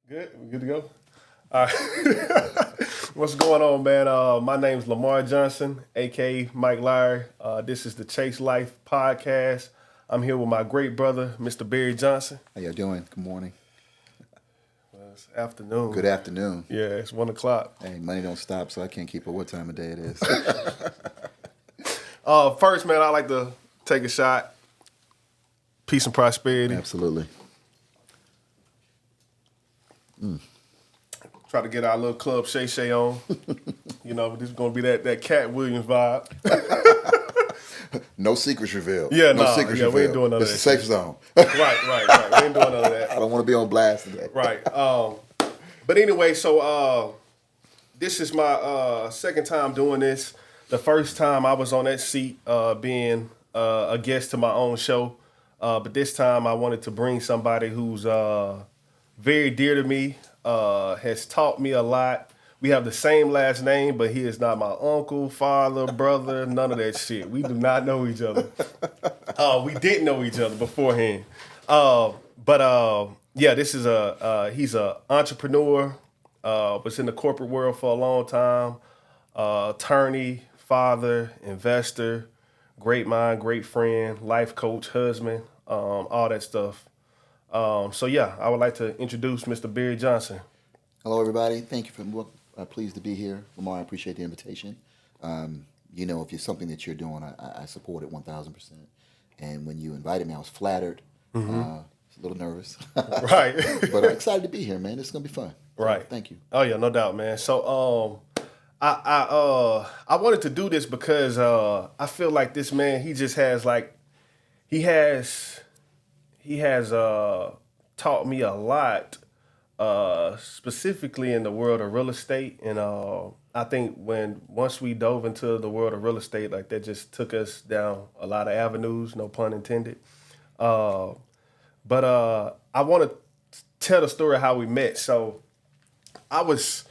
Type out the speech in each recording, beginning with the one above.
Good? We good to go? All right. What's going on, man? My name's Lamar Johnson, aka Mike Lyer. This is the Chase Life podcast. I'm here with my great brother, Mr. Barry Johnson. How y'all doing? Good morning. It's afternoon. Good afternoon. Yeah, it's 1 o'clock. Hey, money don't stop, so I can't keep up what time of day it is. First, man, I like to take a shot. Peace and prosperity. Absolutely. Try to get our little club Shay Shay on. This is gonna be that Cat Williams vibe. No secrets revealed. Yeah, no nah, secrets yeah, revealed. we ain't doing none of It's that a safe shit. zone. Right. We ain't doing none of that. I don't want to be on blast today. Right. But anyway, so this is my second time doing this. The first time I was on that seat being a guest to my own show. But this time I wanted to bring somebody who's very dear to me, has taught me a lot. We have the same last name, but he is not my uncle, father, brother, none of that shit. We do not know each other. We didn't know each other beforehand. Yeah, this is he's a entrepreneur, was in the corporate world for a long time, attorney, father, investor, great mind, great friend, life coach, husband, all that stuff. So yeah, I would like to introduce Mr. Barry Johnson. Hello, everybody. Thank you for pleased to be here. Lamar, I appreciate the invitation. If it's something that you're doing, I support it 1,000%. And when you invited me, I was flattered. A little nervous. Right. But I'm excited to be here, man. It's going to be fun. So, Right. thank you. Oh yeah, no doubt, man. So I wanted to do this because I feel like this man, he just has he has taught me a lot, specifically in the world of real estate. And I think once we dove into the world of real estate, like that just took us down a lot of avenues, no pun intended. But I want to tell the story of how we met. So I was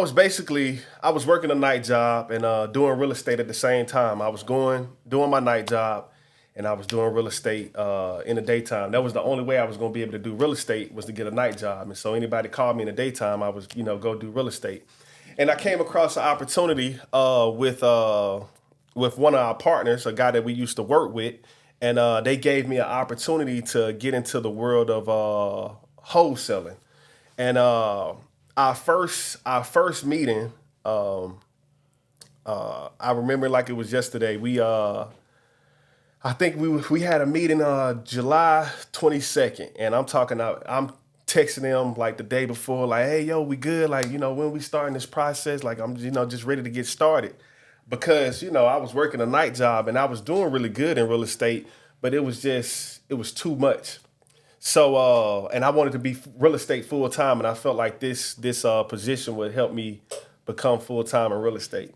working a night job and doing real estate at the same time. I was doing my night job, and I was doing real estate in the daytime. That was the only way I was going to be able to do real estate, was to get a night job. And so anybody called me in the daytime, I was go do real estate. And I came across an opportunity with one of our partners, a guy that we used to work with, and they gave me an opportunity to get into the world of wholesaling. And our first meeting, I remember like it was yesterday. I think we had a meeting July 22nd, and I'm texting them like the day before, like, hey yo, we good? Like, when we starting this process, like I'm just ready to get started. Because, I was working a night job and I was doing really good in real estate, but it was too much. So, and I wanted to be real estate full time, and I felt like this position would help me become full time in real estate.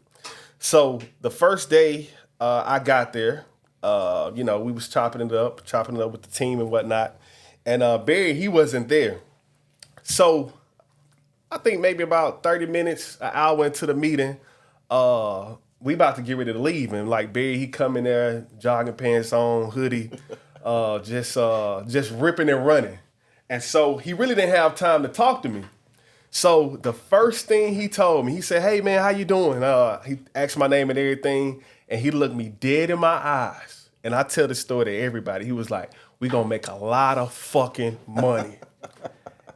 So the first day I got there, we was chopping it up with the team and whatnot, and Barry, he wasn't there. So I think maybe about 30 minutes, an hour into the meeting, we about to get ready to leave, and like Barry, he come in there, jogging pants on, hoodie. Just ripping and running. And so he really didn't have time to talk to me. So the first thing he told me, he said, hey man, how you doing? He asked my name and everything, and he looked me dead in my eyes. And I tell this story to everybody. He was like, we gonna make a lot of fucking money.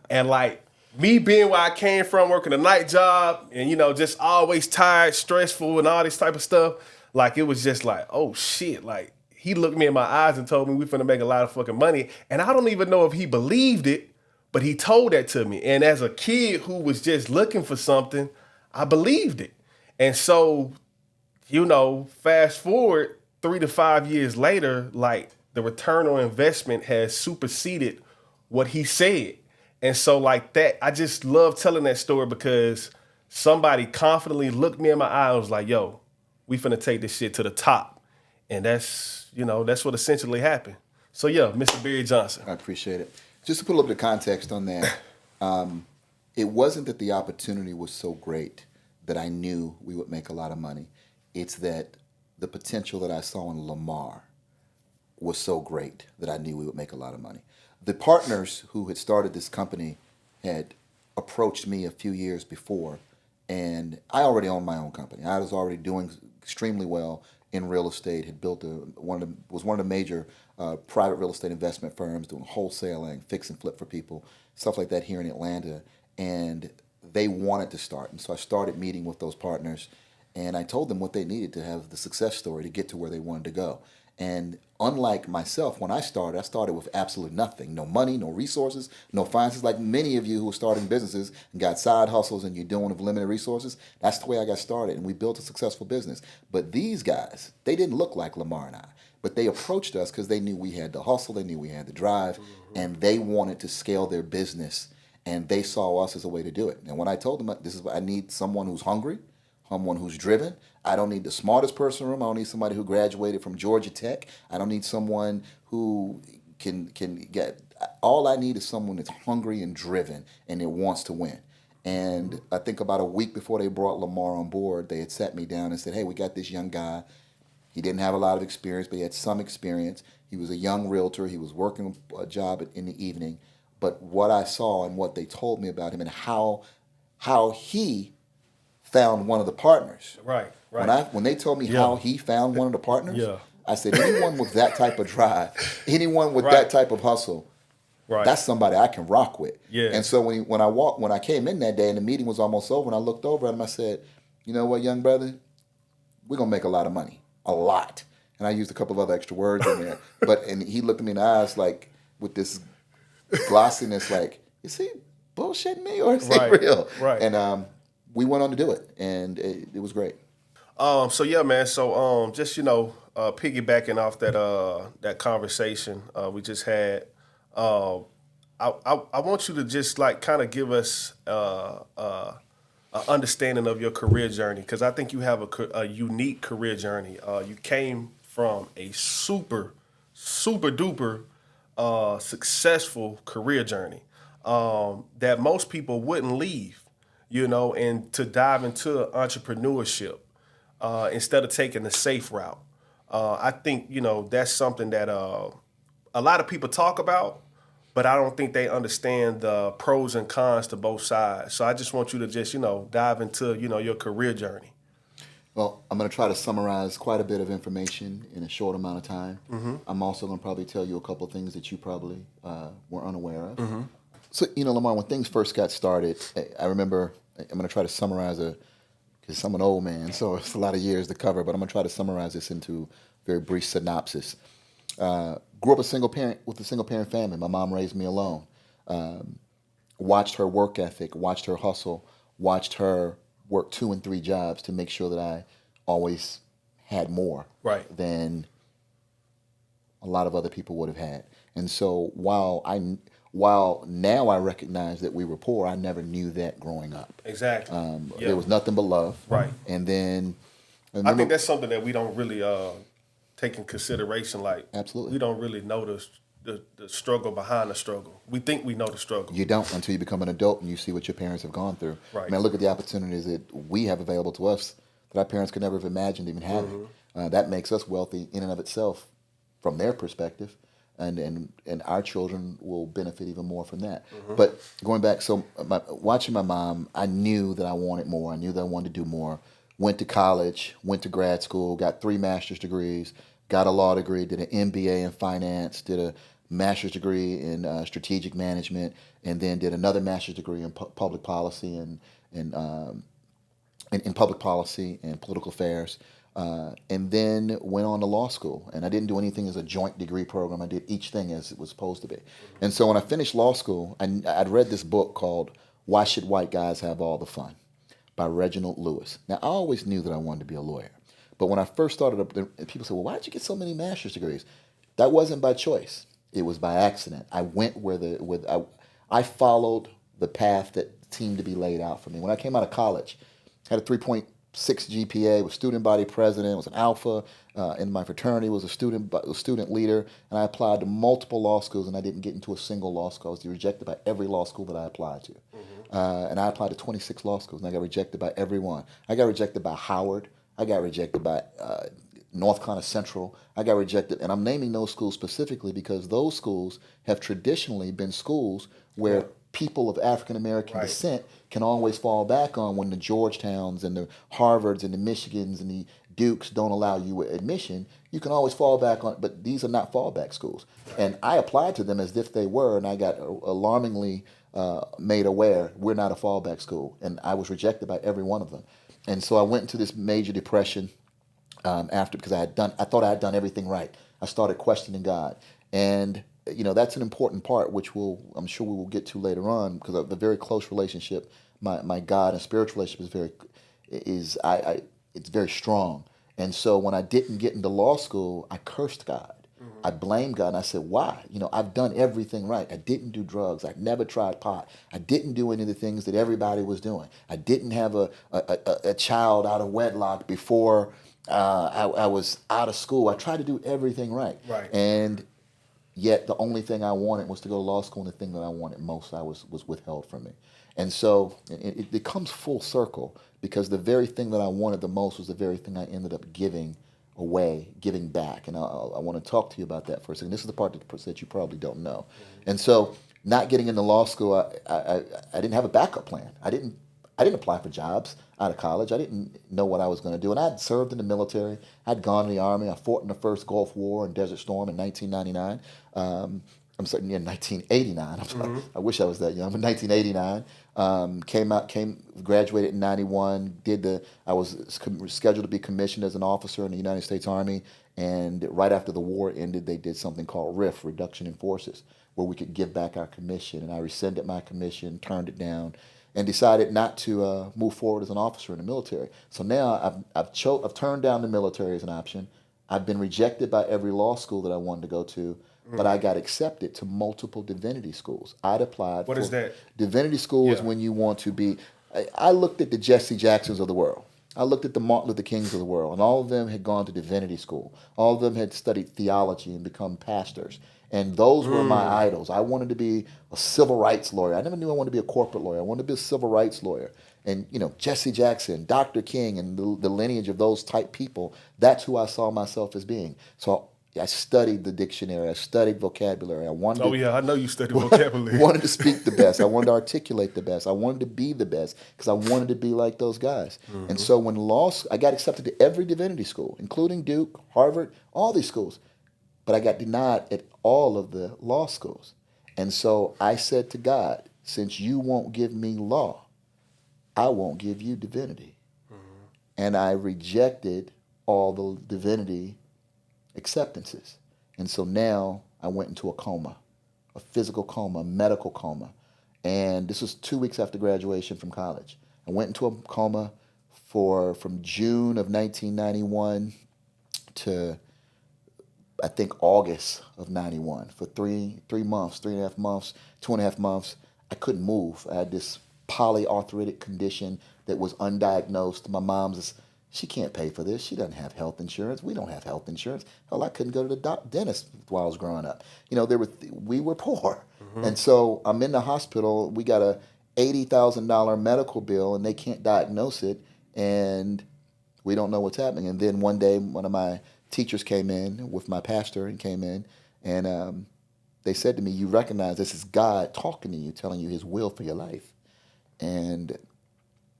And like me being where I came from, working a night job, and just always tired, stressful, and all this type of stuff, like it was just like, oh shit, like he looked me in my eyes and told me we finna make a lot of fucking money. And I don't even know if he believed it, but he told that to me. And as a kid who was just looking for something, I believed it. And so, fast forward 3 to 5 years later, like the return on investment has superseded what he said. And so like that, I just love telling that story because somebody confidently looked me in my eye and was like, yo, we finna take this shit to the top. And that's what essentially happened. So yeah, Mr. Barry Johnson. I appreciate it. Just to put a little bit of context on that, it wasn't that the opportunity was so great that I knew we would make a lot of money. It's that the potential that I saw in Lamar was so great that I knew we would make a lot of money. The partners who had started this company had approached me a few years before, and I already owned my own company. I was already doing extremely well in real estate. Had built was one of the major private real estate investment firms, doing wholesaling, fix and flip for people, stuff like that here in Atlanta. And they wanted to start, and so I started meeting with those partners, and I told them what they needed to have the success story to get to where they wanted to go. And unlike myself, when I started with absolutely nothing. No money, no resources, no finances. Like many of you who are starting businesses and got side hustles and you're doing with limited resources, that's the way I got started. And we built a successful business. But these guys, they didn't look like Lamar and I. But they approached us because they knew we had the hustle, they knew we had the drive, and they wanted to scale their business. And they saw us as a way to do it. And when I told them, this is I need someone who's hungry, someone who's driven. I don't need the smartest person in the room. I don't need somebody who graduated from Georgia Tech. I don't need someone who can get. All I need is someone that's hungry and driven and that wants to win. And I think about a week before they brought Lamar on board, they had sat me down and said, "Hey, we got this young guy. He didn't have a lot of experience, but he had some experience. He was a young realtor. He was working a job in the evening. But what I saw and what they told me about him and how he found one of the partners. Right, right. When they told me how he found one of the partners, I said, anyone with that type of drive, anyone with that type of hustle, that's somebody I can rock with. Yeah. And so when I came in that day and the meeting was almost over, and I looked over at him, I said, "You know what, young brother, we're gonna make a lot of money, a lot." And I used a couple of other extra words in there, and he looked at me in the eyes like with this glossiness, like, is he bullshitting me or is he real? Right. And we went on to do it, and it was great. So yeah, man. So just piggybacking off that conversation we just had, I want you to just like kind of give us a understanding of your career journey, because I think you have a unique career journey. You came from a super duper successful career journey that most people wouldn't leave, and to dive into entrepreneurship instead of taking the safe route. I think, that's something that a lot of people talk about, but I don't think they understand the pros and cons to both sides. So I just want you to just, dive into, your career journey. Well, I'm going to try to summarize quite a bit of information in a short amount of time. Mm-hmm. I'm also going to probably tell you a couple of things that you probably were unaware of. Mm-hmm. So, Lamar, when things first got started, I remember, I'm going to try to summarize because I'm an old man, so it's a lot of years to cover, but I'm going to try to summarize this into a very brief synopsis. Grew up with a single parent family. My mom raised me alone. Watched her work ethic, watched her hustle, watched her work 2 and 3 jobs to make sure that I always had more than a lot of other people would have had. And so while now I recognize that we were poor, I never knew that growing up. Exactly. There was nothing but love. Right. And then I think that's something that we don't really take in consideration. Like, absolutely, we don't really know the struggle behind the struggle. We think we know the struggle. You don't until you become an adult and you see what your parents have gone through. Right. I mean, look at the opportunities that we have available to us that our parents could never have imagined even having. That makes us wealthy in and of itself from their perspective. And our children will benefit even more from that. But going back, so watching my mom, I knew that I wanted more. I knew that I wanted to do more. Went to college, went to grad school, got 3 master's degrees, got a law degree, did an MBA in finance, did a master's degree in strategic management, and then did another master's degree in public policy and in public policy and political affairs. And then went on to law school. And I didn't do anything as a joint degree program. I did each thing as it was supposed to be. And so when I finished law school, I'd read this book called Why Should White Guys Have All the Fun by Reginald Lewis. Now, I always knew that I wanted to be a lawyer. But when I first started up, people said, "Well, why did you get so many master's degrees?" That wasn't by choice. It was by accident. I went I followed the path that seemed to be laid out for me. When I came out of college, I had a 3.6 GPA, was student body president, was an alpha in my fraternity, was a student leader, and I applied to multiple law schools, and I didn't get into a single law school. I was rejected by every law school that I applied to. And I applied to 26 law schools, and I got rejected by every one. I got rejected by Howard. I got rejected by North Carolina Central. I got rejected, and I'm naming those schools specifically because those schools have traditionally been schools where people of African American Right. descent can always fall back on when the Georgetowns and the Harvards and the Michigans and the Dukes don't allow you admission. You can always fall back on, but these are not fallback schools. And I applied to them as if they were, and I got alarmingly made aware we're not a fallback school, and I was rejected by every one of them. And so I went into this major depression after, because I thought I had done everything right. I started questioning God, and that's an important part, which I'm sure we will get to later on, because of the very close relationship. My God and spiritual relationship it's very strong. And so when I didn't get into law school, I cursed God. I blamed God, and I said, why? I've done everything right. I didn't do drugs. I never tried pot. I didn't do any of the things that everybody was doing. I didn't have a child out of wedlock before I was out of school. I tried to do everything right. Right. And yet the only thing I wanted was to go to law school, and the thing that I wanted most was withheld from me. And so it comes full circle, because the very thing that I wanted the most was the very thing I ended up giving away, giving back. And I want to talk to you about that for a second. This is the part that you probably don't know. And so not getting into law school, I didn't have a backup plan. I didn't apply for jobs out of college. I didn't know what I was going to do. And I'd served in the military. I'd gone in the Army. I fought in the first Gulf War and Desert Storm in 1999. I'm sorry, in 1989. I'm sorry. I wish I was that young. But 1989. Graduated in 91. I was scheduled to be commissioned as an officer in the United States Army. And right after the war ended, they did something called RIF, Reduction in Forces, where we could give back our commission. And I rescinded my commission, turned it down, and decided not to move forward as an officer in the military. So now I've turned down the military as an option. I've been rejected by every law school that I wanted to go to, but I got accepted to multiple divinity schools. I'd applied. What is that? Divinity school is Yeah. when you want to be. I looked at the Jesse Jacksons of the world. I looked at the Martin Luther Kings of the world, and all of them had gone to divinity school. All of them had studied theology and become pastors. And those were my idols. I wanted to be a civil rights lawyer. I never knew I wanted to be a corporate lawyer. I wanted to be a civil rights lawyer. And, Jesse Jackson, Dr. King, and the lineage of those type people, that's who I saw myself as being. So I studied the dictionary. I studied vocabulary. I wanted Oh, yeah, I know you study vocabulary. wanted to speak the best. I wanted to articulate the best. I wanted to be the best, because I wanted to be like those guys. And so when I got accepted to every divinity school, including Duke, Harvard, all these schools, but I got denied at all of the law schools. And so I said to God, since you won't give me law, I won't give you divinity. And I rejected all the divinity acceptances. And so now I went into a coma, a physical coma, a medical coma. And this was 2 weeks after graduation from college. I went into a coma from June of 1991 to, I think, August of 91 for 3.5 months, 2.5 months. I couldn't move. I had this polyarthritic condition that was undiagnosed. My mom's, she can't pay for this. She doesn't have health insurance. We don't have health insurance. Hell, I couldn't go to the dentist while I was growing up. We were poor. And so I'm in the hospital. We got a $80,000 medical bill, and they can't diagnose it. And we don't know what's happening. And then one day, one of my teachers came in with my pastor and came in, and they said to me, you recognize this is God talking to you, telling you his will for your life. And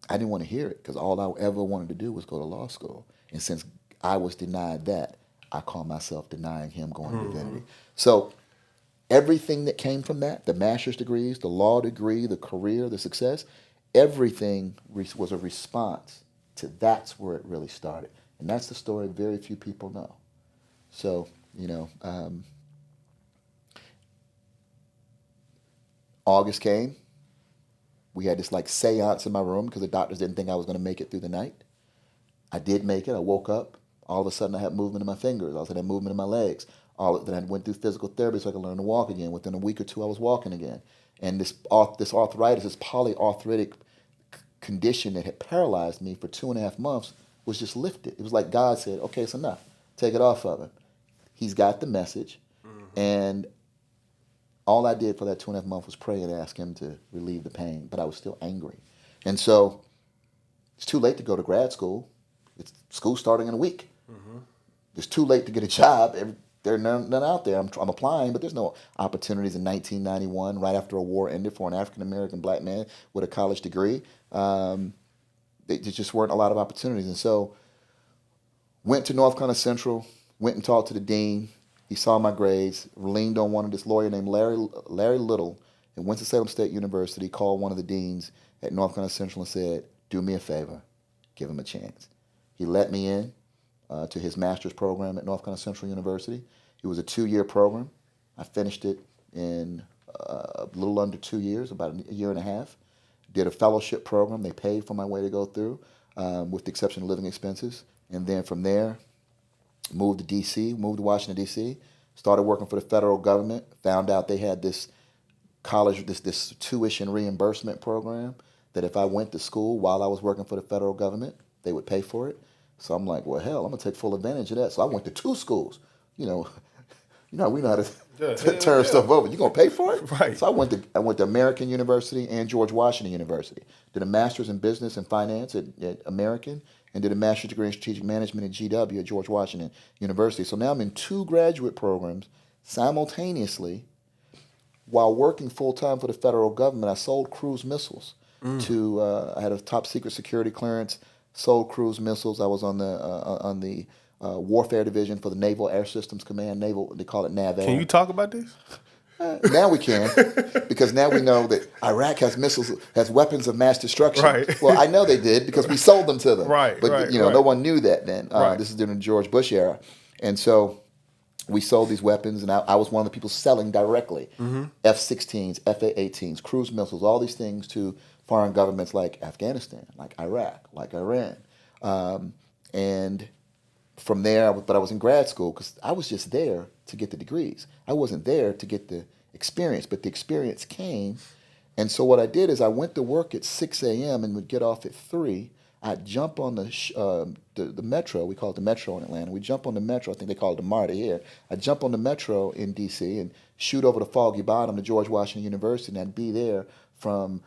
I didn't want to hear it, because all I ever wanted to do was go to law school. And since I was denied that, I call myself denying him going to divinity. So everything that came from that, the master's degrees, the law degree, the career, the success, everything was a response to that's where it really started. And that's the story very few people know. So, August came. We had this seance in my room, because the doctors didn't think I was going to make it through the night. I did make it. I woke up. All of a sudden, I had movement in my fingers. All of a sudden, I had movement in my legs. Then I went through physical therapy so I could learn to walk again. Within a week or two, I was walking again. And this arthritis, this polyarthritic condition that had paralyzed me for 2.5 months, was just lifted. It was like God said, okay, it's enough. Take it off of him. He's got the message. And all I did for that 2.5 months was pray and ask him to relieve the pain. But I was still angry. And so it's too late to go to grad school. It's school starting in a week. It's too late to get a job. there are none out there. I'm applying, but there's no opportunities in 1991, right after a war ended, for an African American black man with a college degree. There just weren't a lot of opportunities. And so went to North Carolina Central, went and talked to the dean. He saw my grades, leaned on one of this lawyer named Larry Little at Winston-Salem State University, called one of the deans at North Carolina Central and said, do me a favor, give him a chance. He let me in to his master's program at North Carolina Central University. It was a 2-year program. I finished it in a little under 2 years, about a year and a half. Did a fellowship program. They paid for my way to go through, with the exception of living expenses. And then from there, moved to D.C., moved to Washington, D.C., started working for the federal government, found out they had this college, this tuition reimbursement program that if I went to school while I was working for the federal government, they would pay for it. So I'm like, well, hell, I'm going to take full advantage of that. So I went to 2 schools. You know, we know how to turn stuff over. You going to pay for it? Right. So I went to American University and George Washington University. Did a master's in business and finance at American, and did a master's degree in strategic management at GW at George Washington University. So now I'm in 2 graduate programs simultaneously while working full-time for the federal government. I sold cruise missiles to, I had a top secret security clearance, sold cruise missiles. I was on the warfare division for the Naval Air Systems Command, they call it NAVAIR. Can you talk about this? Now we can, because now we know that Iraq has weapons of mass destruction. Right. Well, I know they did because we sold them to them. Right, But right, no right. one knew that then. Right. This is during the George Bush era, and so we sold these weapons, and I was one of the people selling directly F-16s, F-A-18s, cruise missiles, all these things to foreign governments like Afghanistan, like Iraq, like Iran, and from there, but I was in grad school because I was just there to get the degrees. I wasn't there to get the experience, but the experience came. And so what I did is I went to work at 6 a.m. and would get off at 3. I'd jump on the metro. We call it the metro in Atlanta. We jump on the metro. I think they call it the MARTA here. I'd jump on the metro in D.C. and shoot over the Foggy Bottom to George Washington University, and I'd be there from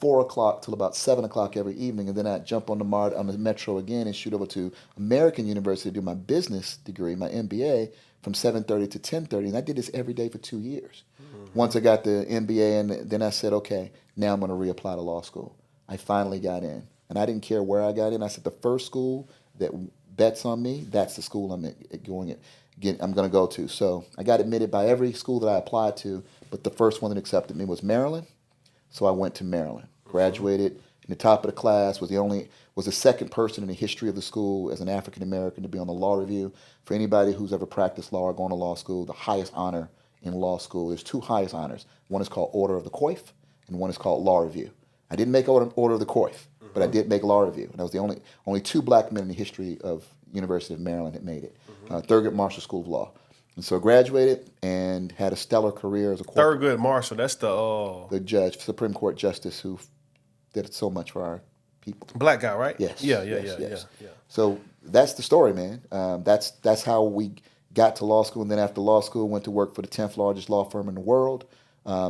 4 o'clock till about 7 o'clock every evening, and then I'd jump on the metro again and shoot over to American University to do my business degree, my MBA, from 7:30 to 10:30, and I did this every day for 2 years. Once I got the MBA, and then I said, okay, now I'm going to reapply to law school. I finally got in, and I didn't care where I got in. I said the first school that bets on me, that's the school I'm going to go to. So I got admitted by every school that I applied to, but the first one that accepted me was Maryland. So I went to Maryland, graduated in the top of the class, was the second person in the history of the school as an African American to be on the law review. For anybody who's ever practiced law or gone to law school, the highest honor in law school, there's 2 highest honors. One is called Order of the Coif, and one is called Law Review. I didn't make Order of the Coif, but I did make Law Review, and I was the only 2 black men in the history of University of Maryland that made it. Thurgood Marshall School of Law. And so I graduated and had a stellar career as a corporate. Thurgood Marshall, that's the judge, Supreme Court justice who did so much for our people. black guy, right? Yes. Yeah. So that's the story, man. That's how we got to law school, and then after law school, went to work for the 10th largest law firm in the world.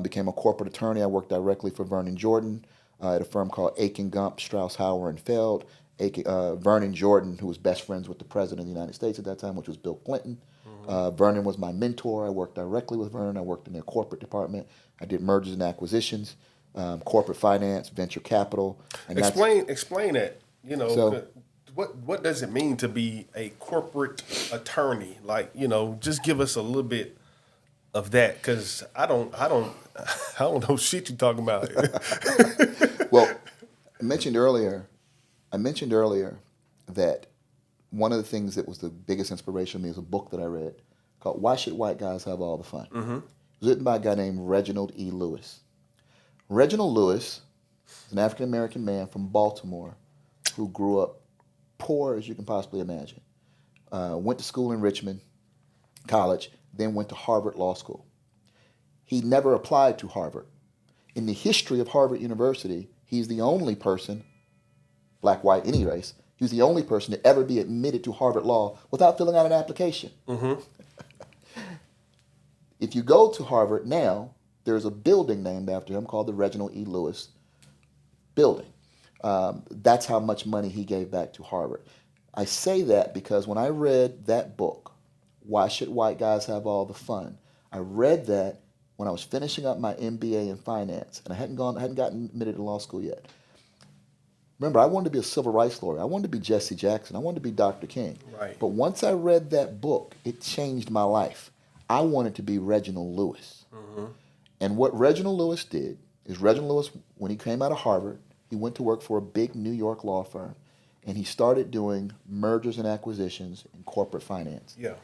Became a corporate attorney. I worked directly for Vernon Jordan at a firm called Aiken Gump, Strauss Hauer and Feld. Vernon Jordan, who was best friends with the president of the United States at that time, which was Bill Clinton. Vernon was my mentor. I worked directly with Vernon. I worked in their corporate department. I did mergers and acquisitions, corporate finance, venture capital. And explain that. So- What does it mean to be a corporate attorney? Like, just give us a little bit of that, because I don't know shit you talking about. Well, I mentioned earlier that one of the things that was the biggest inspiration for me is a book that I read called Why Should White Guys Have All the Fun? It was written by a guy named Reginald E. Lewis. Reginald Lewis is an African-American man from Baltimore who grew up poor as you can possibly imagine. Went to school in Richmond College, then went to Harvard Law School. He never applied to Harvard. In the history of Harvard University, he's the only person, black, white, any race, he was the only person to ever be admitted to Harvard Law without filling out an application. If you go to Harvard now, there's a building named after him called the Reginald E. Lewis Building. That's how much money he gave back to Harvard. I say that because when I read that book, Why should white guys have all the fun? I read that when I was finishing up my MBA in finance, and I hadn't gotten admitted to law school yet. Remember, I wanted to be a civil rights lawyer. I wanted to be Jesse Jackson. I wanted to be Dr. King. Right. But once I read that book, it changed my life. I wanted to be Reginald Lewis. And what Reginald Lewis did is Reginald Lewis, when he came out of Harvard, he went to work for a big New York law firm, and he started doing mergers and acquisitions in corporate finance. Yeah.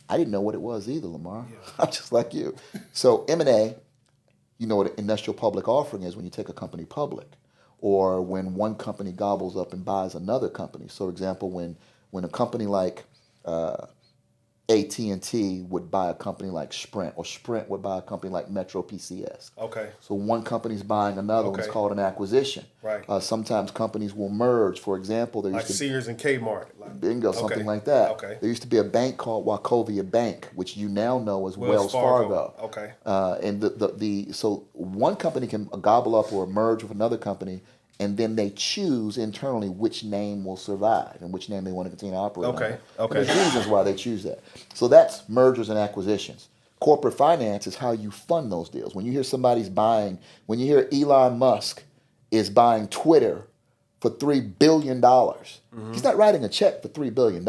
I didn't know what it was either, Lamar. Yeah. I'm just like you. So M&A, you know what an initial public offering is when you take a company public, or when one company gobbles up and buys another company. So, for example, when a company like AT&T would buy a company like Sprint, or Sprint would buy a company like Metro PCS. Okay. So one company's buying another one. It's called an acquisition. Right. Sometimes companies will merge. For example, there Like used to Sears and Kmart. Like, bingo, something like that. Okay. There used to be a bank called Wachovia Bank, which you now know as Wells Fargo. Okay. And so one company can gobble up or merge with another company, and then they choose internally which name will survive and which name they want to continue to operate Okay. under. Okay. And there's reasons why they choose that. So that's mergers and acquisitions. Corporate finance is how you fund those deals. When you hear when you hear Elon Musk is buying Twitter for $3 billion, he's not writing a check for $3 billion.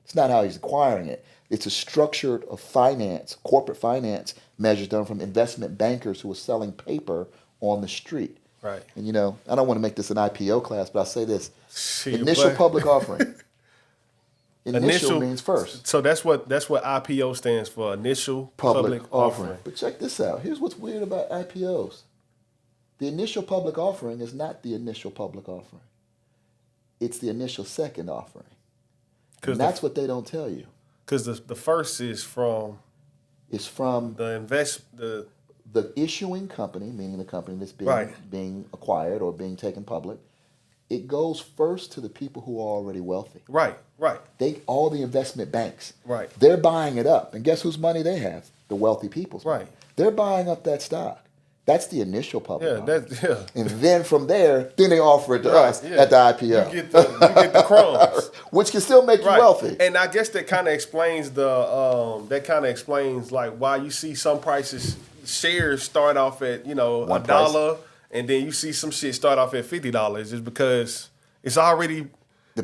It's not how he's acquiring it. It's a structure of finance, corporate finance measures done from investment bankers who are selling paper on the street. Right. And I don't want to make this an IPO class, but I'll say this. Shit, Initial but- public offering. Initial means first. So that's what IPO stands for. Initial Public offering. But check this out. Here's what's weird about IPOs. The initial public offering is not the initial public offering. It's the initial second offering. And that's what they don't tell you. Because the first is from It's from the the issuing company, meaning the company that's being acquired or being taken public. It goes first to the people who are already wealthy. right. All the investment banks. Right. They're buying it up. And guess whose money they have? The wealthy people's money. Right. They're buying up that stock. That's the initial public offering. Yeah. And then from there, they offer it to us at the IPO. You get the crumbs. Which can still make you wealthy. And I guess that kind of explains like why you see some prices shares start off at $1, and then you see some shit start off at $50, is because it's already the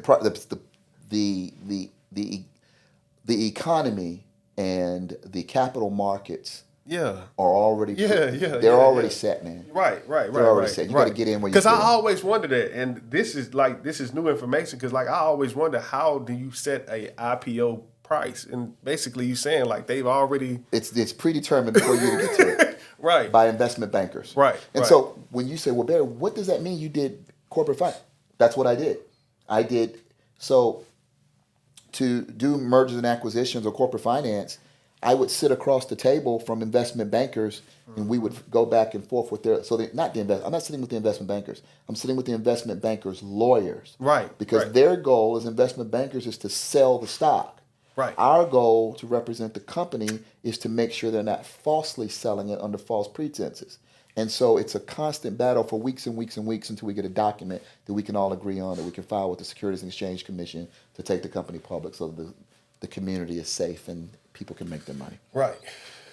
economy and the capital markets are already they're already set, man. Right. They're already set. You got to get in where you. Because I always wonder that, and this is new information. Because I always wonder, how do you set a IPO price? And basically, you saying like they've already it's predetermined before you get to it. Right. By investment bankers. Right. And so when you say, well, Barry, what does that mean you did corporate finance? That's what I did. So to do mergers and acquisitions or corporate finance, I would sit across the table from investment bankers, and we would go back and forth with I'm not sitting with the investment bankers. I'm sitting with the investment bankers' lawyers. Right. Because their goal as investment bankers is to sell the stock. Right. Our goal to represent the company is to make sure they're not falsely selling it under false pretenses. And so it's a constant battle for weeks and weeks and weeks until we get a document that we can all agree on, that we can file with the Securities and Exchange Commission to take the company public, so that the community is safe and people can make their money. Right.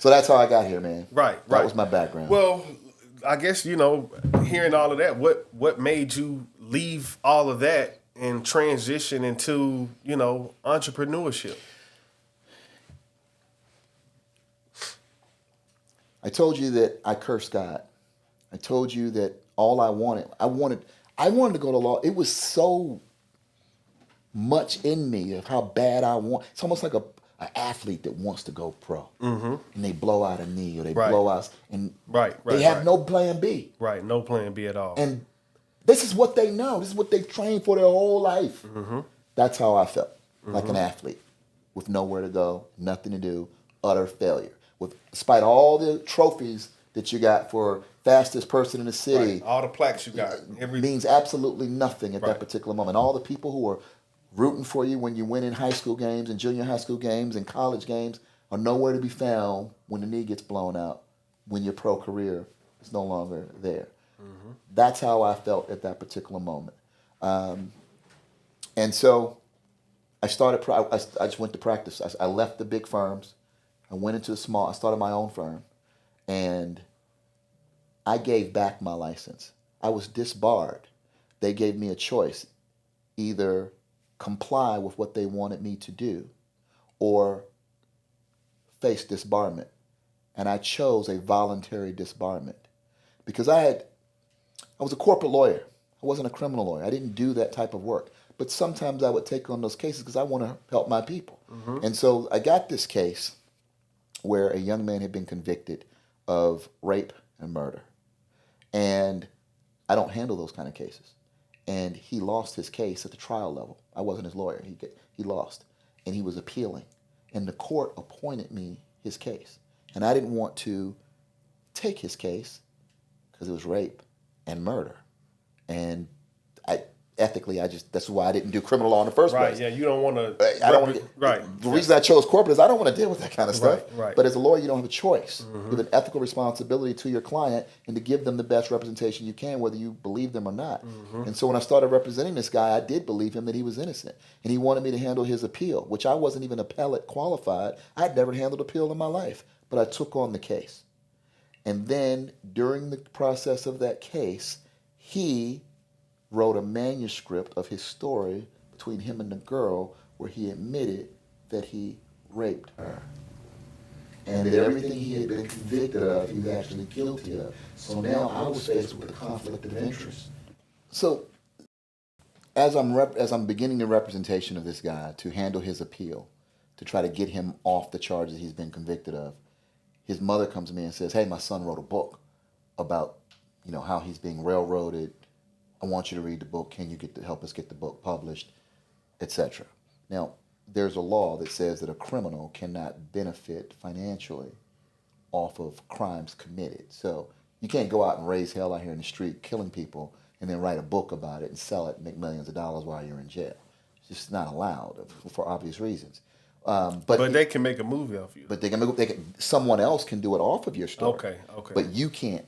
So that's how I got here, man. Right. That was my background. Well, I guess, hearing all of that, what made you leave all of that and transition into, entrepreneurship? I told you that I cursed God. I told you that all I wanted to go to law. It was so much in me of how bad I want. It's almost like an athlete that wants to go pro, and they blow out a knee or they blow out, and they have no plan B. Right, no plan B at all. And this is what they know. This is what they've trained for their whole life. Mm-hmm. That's how I felt, like an athlete with nowhere to go, nothing to do, utter failure. Despite all the trophies that you got for fastest person in the city, all the plaques you got, means absolutely nothing at that particular moment. All the people who are rooting for you when you win in high school games and junior high school games and college games are nowhere to be found when the knee gets blown out, when your pro career is no longer there. Mm-hmm. That's how I felt at that particular moment. And so I just went to practice. I left the big firms. I went into I started my own firm, and I gave back my license. I was disbarred. They gave me a choice: either comply with what they wanted me to do or face disbarment. And I chose a voluntary disbarment because I was a corporate lawyer. I wasn't a criminal lawyer. I didn't do that type of work. But sometimes I would take on those cases because I want to help my people. And so I got this case where a young man had been convicted of rape and murder. And I don't handle those kind of cases. And he lost his case at the trial level. I wasn't his lawyer. He lost. And he was appealing. And the court appointed me his case. And I didn't want to take his case because it was rape and murder. And ethically, that's why I didn't do criminal law in the first Right, place. yeah, you don't want to. I don't want to get. Right. The reason I chose corporate is I don't want to deal with that kind of stuff. Right. But as a lawyer, you don't have a choice. You have an ethical responsibility to your client and to give them the best representation you can, whether you believe them or not. And so when I started representing this guy, I did believe him that he was innocent. And he wanted me to handle his appeal, which I wasn't even appellate qualified. I'd never handled appeal in my life. But I took on the case. And then during the process of that case, he wrote a manuscript of his story between him and the girl where he admitted that he raped her. And that everything he had been convicted of, he was actually guilty of. So now I was faced with a conflict of interest. So as I'm beginning the representation of this guy to handle his appeal, to try to get him off the charges he's been convicted of, his mother comes to me and says, "Hey, my son wrote a book about, how he's being railroaded. I want you to read the book. Can you help us get the book published, etc." Now, there's a law that says that a criminal cannot benefit financially off of crimes committed. So you can't go out and raise hell out here in the street, killing people, and then write a book about it and sell it and make millions of dollars while you're in jail. It's just not allowed for obvious reasons. But they can make a movie off you. But someone else can do it off of your story. Okay. But you can't.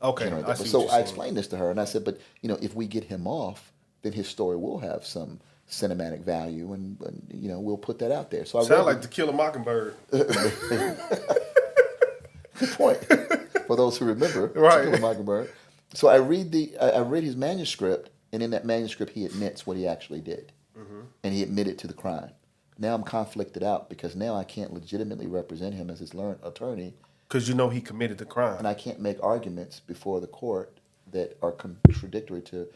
Okay. I explained this to her, and I said, but if we get him off, then his story will have some cinematic value, and we'll put that out there. So Sound like To Kill a Mockingbird. Good point. For those who remember, Right. To Kill a Mockingbird. So I read his manuscript, and in that manuscript he admits what he actually did, and he admitted to the crime. Now I'm conflicted out because now I can't legitimately represent him as his attorney. Because he committed the crime. And I can't make arguments before the court that are contradictory to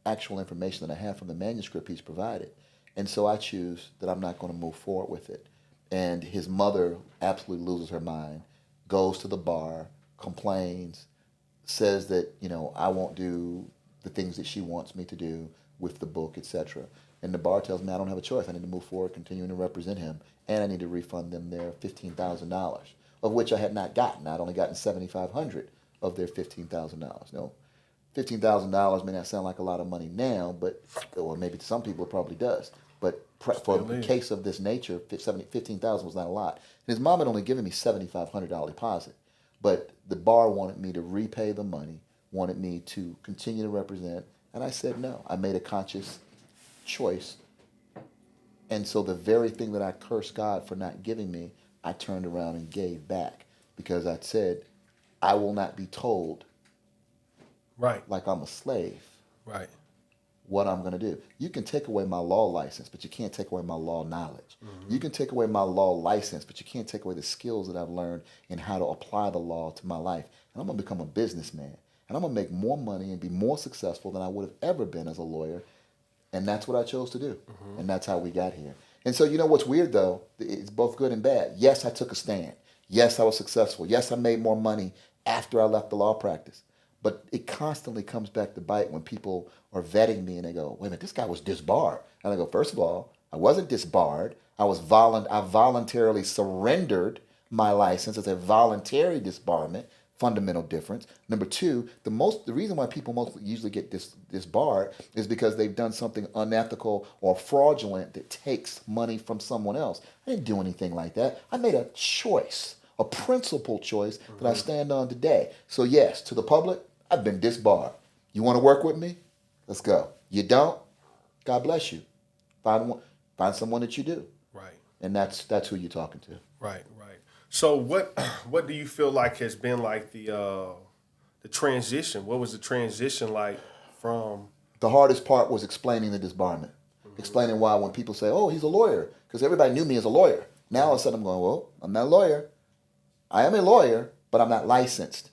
actual information that I have from the manuscript he's provided. And so I choose that I'm not going to move forward with it. And his mother absolutely loses her mind, goes to the bar, complains, says that, I won't do the things that she wants me to do with the book, etc. And the bar tells me I don't have a choice. I need to move forward, continuing to represent him, and I need to refund them their $15,000. Of which I had not gotten. I'd only gotten $7,500 of their $15,000. No, $15,000 may not sound like a lot of money now, or maybe to some people it probably does. But for a case of this nature, $15,000 was not a lot. And his mom had only given me $7,500 deposit, but the bar wanted me to repay the money, wanted me to continue to represent, and I said no. I made a conscious choice, and so the very thing that I cursed God for not giving me, I turned around and gave back because I said, I will not be told, right, like I'm a slave, right, what I'm going to do. You can take away my law license, but you can't take away my law knowledge. You can take away my law license, but you can't take away the skills that I've learned in how to apply the law to my life. And I'm going to become a businessman, and I'm going to make more money and be more successful than I would have ever been as a lawyer. And that's what I chose to do. And that's how we got here. And so, what's weird, though, it's both good and bad. Yes, I took a stand. Yes, I was successful. Yes, I made more money after I left the law practice. But it constantly comes back to bite when people are vetting me and they go, wait a minute, this guy was disbarred. And I go, first of all, I wasn't disbarred. I voluntarily surrendered my license as a voluntary disbarment. Fundamental difference. Number two, the reason why people most usually get disbarred is because they've done something unethical or fraudulent that takes money from someone else. I didn't do anything like that. I made a choice, a principled choice that I stand on today. So yes, to the public, I've been disbarred. You want to work with me? Let's go. You don't? God bless you. Find one. Find someone that you do, Right. and that's who you're talking to. Right. Right. So what do you feel like has been like the transition? What was the transition like from? The hardest part was explaining the disbarment, explaining why when people say, "Oh, he's a lawyer," because everybody knew me as a lawyer. Now all of a sudden I'm going, "Well, I'm not a lawyer. I am a lawyer, but I'm not licensed.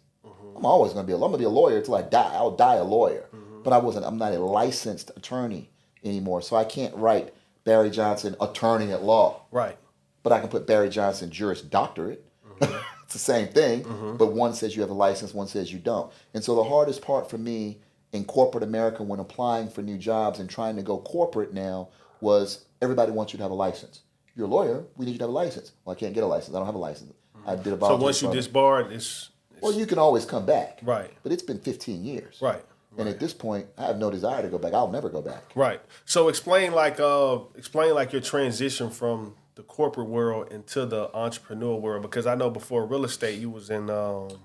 I'm always going to be. I'm going to be a lawyer until I die. I'll die a lawyer. But I wasn't. I'm not a licensed attorney anymore, so I can't write Barry Johnson, attorney at law. Right. But I can put Barry Johnson, Juris Doctorate. It's the same thing, but one says you have a license, one says you don't. And so the hardest part for me in corporate America when applying for new jobs and trying to go corporate now was everybody wants you to have a license. You're a lawyer, we need you to have a license. Well, I can't get a license. I don't have a license. I did a So volunteer once you program. disbarred, it's Well, you can always come back. right. But it's been 15 years. Right. And at this point, I have no desire to go back. I'll never go back. Right. So explain like your transition from the corporate world into the entrepreneur world, because I know before real estate you was in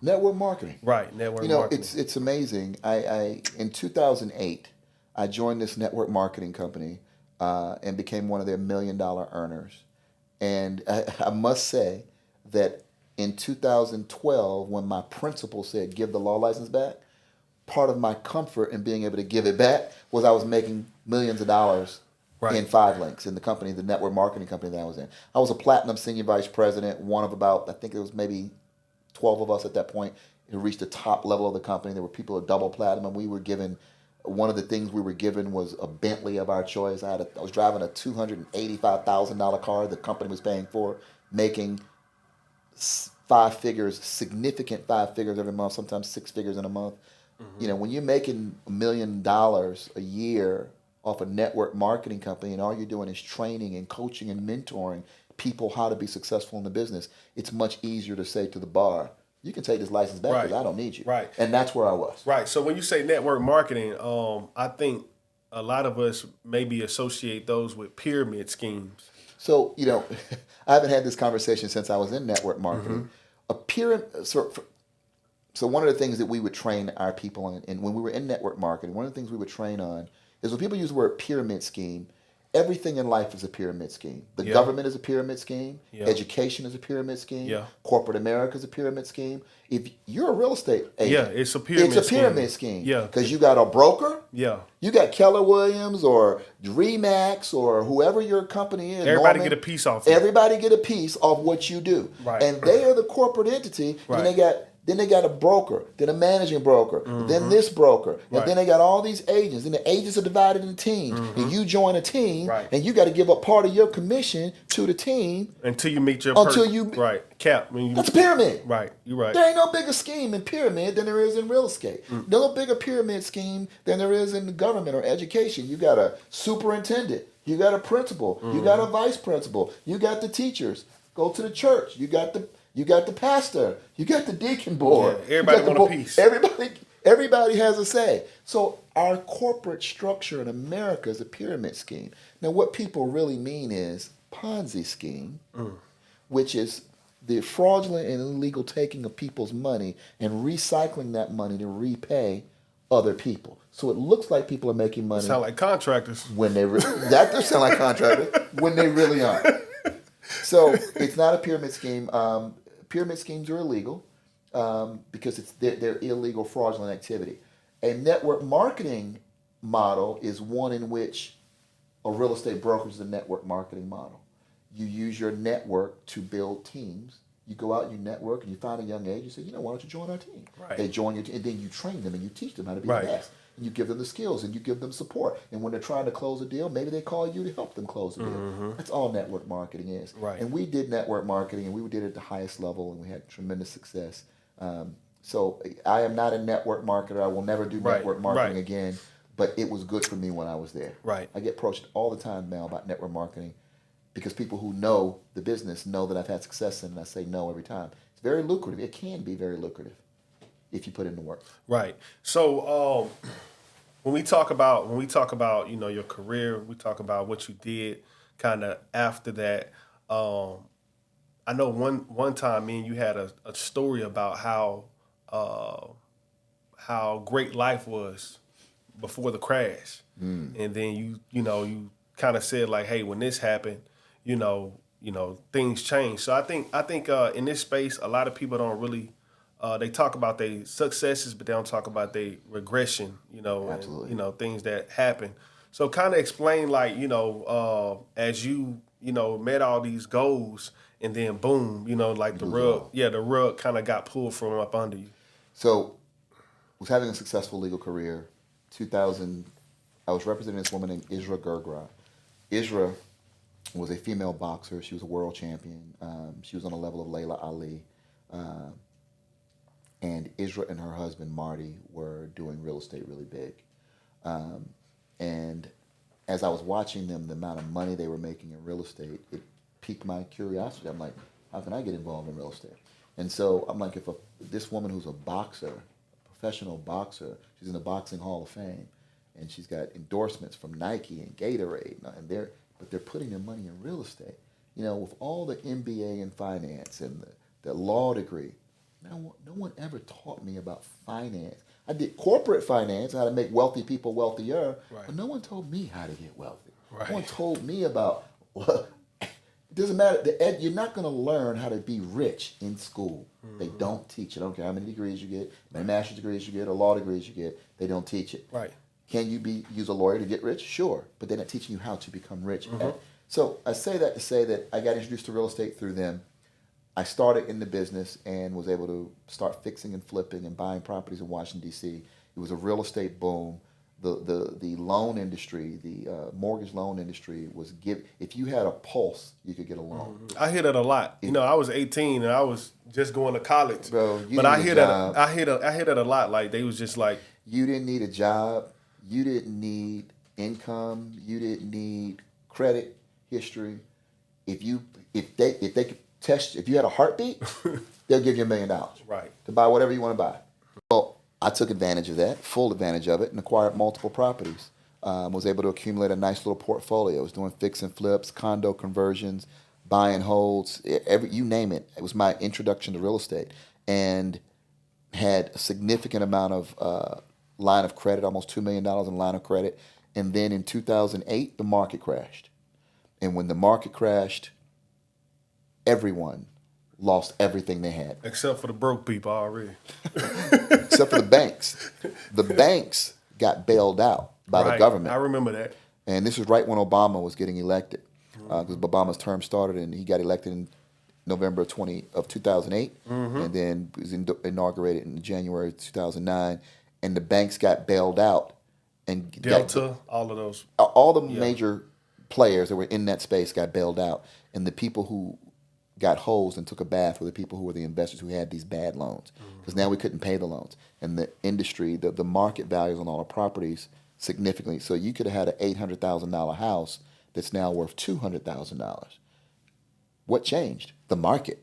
Network marketing. right, network You know, marketing. it's amazing. I in 2008, I joined this network marketing company and became one of their $1 million earners. And I must say that in 2012, when my principal said, "Give the law license back," part of my comfort in being able to give it back was I was making millions of dollars Right. in 5links, in the company, the network marketing company that I was in. I was a platinum senior vice president, one of about, I think it was maybe 12 of us at that point who reached the top level of the company. There were people at double platinum. We were given, one of the things we were given was a Bentley of our choice. I was driving a $285,000 car the company was paying for, making five figures, significant five figures every month, sometimes six figures in a month. You know, when you're making $1 million a year off a network marketing company and all you're doing is training and coaching and mentoring people how to be successful in the business, it's much easier to say to the bar, "You can take this license back because Right. I don't need you." Right. And that's where I was. Right. So when you say network marketing, I think a lot of us maybe associate those with pyramid schemes. So, you know, I haven't had this conversation since I was in network marketing. A pyramid, so one of the things that we would train our people on, and when we were in network marketing, one of the things we would train on is when people use the word pyramid scheme, everything in life is a pyramid scheme. The Yeah. government is a pyramid scheme. Yeah. Education is a pyramid scheme. Yeah. Corporate America is a pyramid scheme. If you're a real estate agent, Yeah, it's a pyramid it's a pyramid scheme. scheme. Yeah. Because you got a broker, Yeah. you got Keller Williams or Remax or whoever your company is. Everybody Norman, get a piece off it. Everybody get a piece of what you do. Right. And they are the corporate entity. Right. And then they got a broker, then a managing broker, then this broker, and Right. then they got all these agents, and the agents are divided into teams. And you join a team, Right. and you got to give up part of your commission to the team. Until you meet your Until person. you- right cap when you That's a pyramid. right. You're right. There ain't no bigger scheme in pyramid than there is in real estate. No bigger pyramid scheme than there is in the government or education. You got a superintendent, you got a principal, you got a vice principal, you got the teachers. Go to the church. You got the pastor, you got the deacon board. Yeah, everybody you got the want a piece. Everybody has a say. So our corporate structure in America is a pyramid scheme. Now, what people really mean is Ponzi scheme, which is the fraudulent and illegal taking of people's money and recycling that money to repay other people. So it looks like people are making money Sound like contractors. when they that does sound like contractors when they really aren't. So it's not a pyramid scheme. Pyramid schemes are illegal because they're illegal, fraudulent activity. A network marketing model is one in which a real estate broker is the network marketing model. You use your network to build teams. You go out, you network, and you find a young age. You say, why don't you join our team? Right. They join your team, and then you train them and you teach them how to be Right. the best. And you give them the skills and you give them support. And when they're trying to close a deal, maybe they call you to help them close a deal. That's all network marketing is. Right. And we did network marketing, and we did it at the highest level, and we had tremendous success. So I am not a network marketer. I will never do Right. network marketing Right. again. But it was good for me when I was there. Right. I get approached all the time now about network marketing because people who know the business know that I've had success in it, and I say no every time. It's very lucrative. It can be very lucrative if you put in the work. Right. So when we talk about your career, we talk about what you did kind of after that. I know one time me and you had a story about how great life was before the crash, and then you kind of said like, hey, when this happened, things change. So I think in this space, a lot of people don't really they talk about their successes, but they don't talk about their regression, and Absolutely. things that happen. So kind of explain like, as you met all these goals, and then boom, like You the lose it rug, all. yeah, the rug kind of got pulled from up under you. So, was having a successful legal career. 2000, I was representing this woman named Isra Gergra. Isra was a female boxer. She was a world champion. She was on the level of Layla Ali. Uh, and Isra and her husband Marty were doing real estate really big. And as I was watching them, the amount of money they were making in real estate, it piqued my curiosity. I'm like, how can I get involved in real estate? And so I'm like, if this woman who's a boxer, a professional boxer, she's in the Boxing Hall of Fame, and she's got endorsements from Nike and Gatorade, and they're putting their money in real estate. With all the MBA in finance and the law degree, no one ever taught me about finance. I did corporate finance, how to make wealthy people wealthier, Right. but no one told me how to get wealthy. Right. No one told me about, it doesn't matter, you're not going to learn how to be rich in school. Mm-hmm. They don't teach it. I don't care how many degrees you get, how many master's degrees you get, or law degrees you get, they don't teach it. Right. Can you use a lawyer to get rich? Sure, but they're not teaching you how to become rich. Mm-hmm. So I say that to say that I got introduced to real estate through them. I started in the business and was able to start fixing and flipping and buying properties in Washington, D.C. It was a real estate boom. The loan industry, the mortgage loan industry if you had a pulse, you could get a loan. Mm-hmm. I hear that a lot. I was 18 and I was just going to college. Bro, but I hear that I hear that a lot. Like they was just like, you didn't need a job, you didn't need income, you didn't need credit history. If they could test, if you had a heartbeat, they'll give you $1 million. Right. To buy whatever you want to buy. Well, I took advantage of that, full advantage of it, and acquired multiple properties. Was able to accumulate a nice little portfolio. I was doing fix and flips, condo conversions, buy and holds, you name it. It was my introduction to real estate, and had a significant amount of line of credit, almost $2 million in line of credit. And then in 2008, the market crashed. And when the market crashed, everyone lost everything they had. Except for the broke people already. Except for the banks. The banks got bailed out by the government. I remember that. And this was right when Obama was getting elected. Because Obama's term started and he got elected in November of 2008. Mm-hmm. And then was inaugurated in January 2009. And the banks got bailed out. And Delta, all of those. All the major players that were in that space got bailed out. And the people who got hosed and took a bath were the people who were the investors who had these bad loans. Because now we couldn't pay the loans. And the industry, the market values on all the properties significantly. So you could have had an $800,000 house that's now worth $200,000. What changed? The market.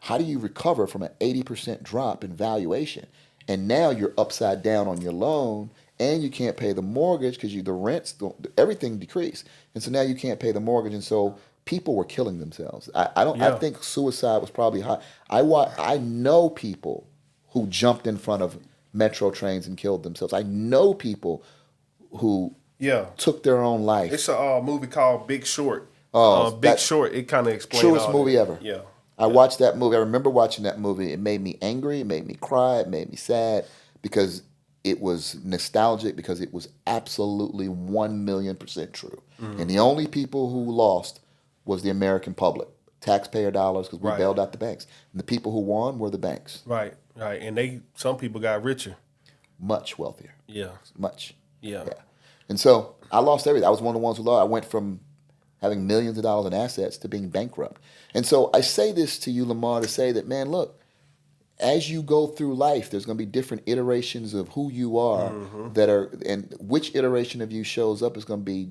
How do you recover from an 80% drop in valuation? And now you're upside down on your loan, and you can't pay the mortgage because the rents, everything decreased. And so now you can't pay the mortgage, and so people were killing themselves. I think suicide was probably high. I know people who jumped in front of metro trains and killed themselves. I know people who took their own life. It's a movie called Big Short. Big Short. It kind of explains truest movie ever. Yeah. I watched that movie. I remember watching that movie. It made me angry. It made me cry. It made me sad because it was nostalgic, because it was absolutely 1,000,000% true. Mm-hmm. And the only people who lost was the American public, taxpayer dollars, because we bailed out the banks. And the people who won were the banks. Right. And some people got richer. Much wealthier. Yeah. Much. Yeah. And so I lost everything. I was one of the ones who lost. I went from having millions of dollars in assets to being bankrupt. And so I say this to you, Lamar, to say that, man, look, as you go through life, there's going to be different iterations of who you are and which iteration of you shows up is going to be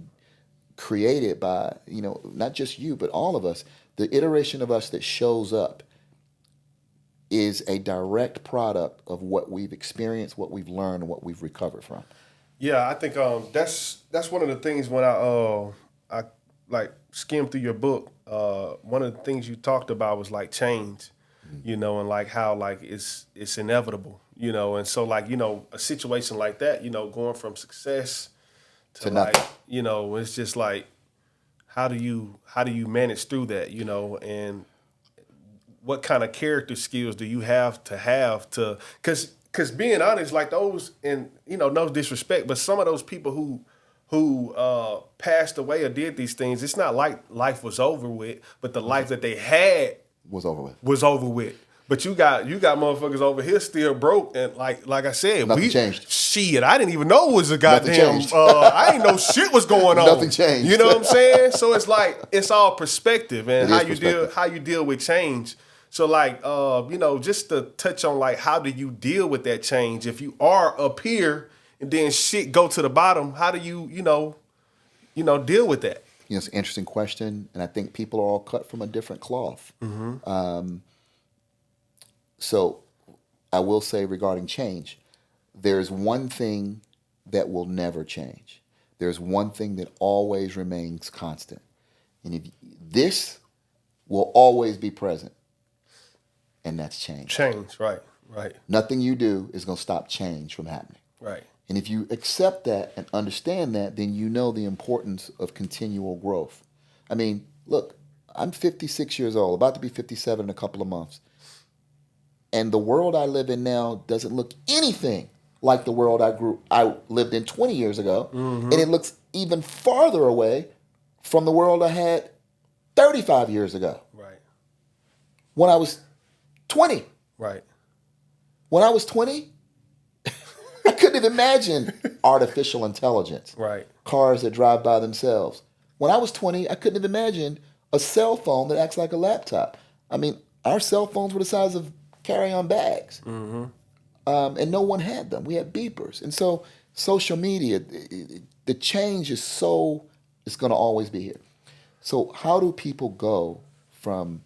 created by, not just you, but all of us. The iteration of us that shows up is a direct product of what we've experienced, what we've learned, and what we've recovered from. Yeah, I think that's one of the things when I like skimmed through your book. One of the things you talked about was like change, and like how like it's inevitable, and so like a situation like that, going from success to like nothing. it's just like how do you manage through that, and what kind of character skills do you have to because being honest, like those, and no disrespect, but some of those people who passed away or did these things, it's not like life was over with, but the life that they had Was over with. was over with. But you got motherfuckers over here still broke, and like I said, Nothing changed. Shit, I didn't even know it was a goddamn. changed. I didn't know shit was going on. Nothing changed. You know what I'm saying? So it's like it's all perspective and It is how you deal with change. So like just to touch on like how do you deal with that change if you are up here and then shit go to the bottom? How do you deal with that? It's an interesting question, and I think people are all cut from a different cloth. So I will say regarding change, there's one thing that will never change. There's one thing that always remains constant. And if this will always be present, and that's change. Change, right. Nothing you do is going to stop change from happening. Right. And if you accept that and understand that, then you know the importance of continual growth. I mean, look, I'm 56 years old, about to be 57 in a couple of months. And the world I live in now doesn't look anything like the world I lived in 20 years ago. Mm-hmm. And it looks even farther away from the world I had 35 years ago. Right. When I was 20. Right. When I was 20, I couldn't have imagined artificial intelligence. Right. Cars that drive by themselves. When I was 20, I couldn't have imagined a cell phone that acts like a laptop. I mean, our cell phones were the size of carry-on bags. Mm-hmm. And no one had them. We had beepers. And so social media, the change is it's going to always be here. So how do people go from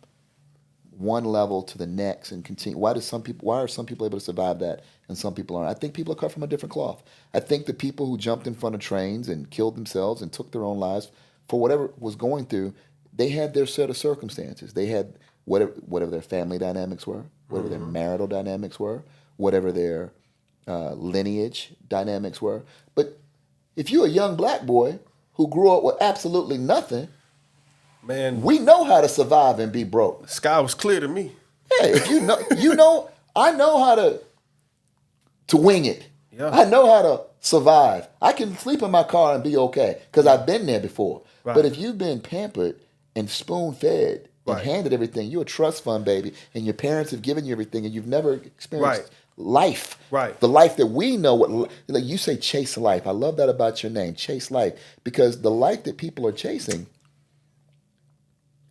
one level to the next and continue? Why are some people able to survive that and some people aren't? I think people are cut from a different cloth. I think the people who jumped in front of trains and killed themselves and took their own lives for whatever was going through, they had their set of circumstances. They had whatever their family dynamics were, whatever their marital dynamics were, whatever their lineage dynamics were. But if you're a young black boy who grew up with absolutely nothing, man, we know how to survive and be broke. The sky was clear to me. Yeah, if I know how to wing it. Yeah. I know how to survive. I can sleep in my car and be okay because I've been there before. Right. But if you've been pampered and spoon-fed and handed everything, you're a trust fund baby, and your parents have given you everything, and you've never experienced life. Right. The life that we know, like you say, chase life. I love that about your name, chase life, because the life that people are chasing,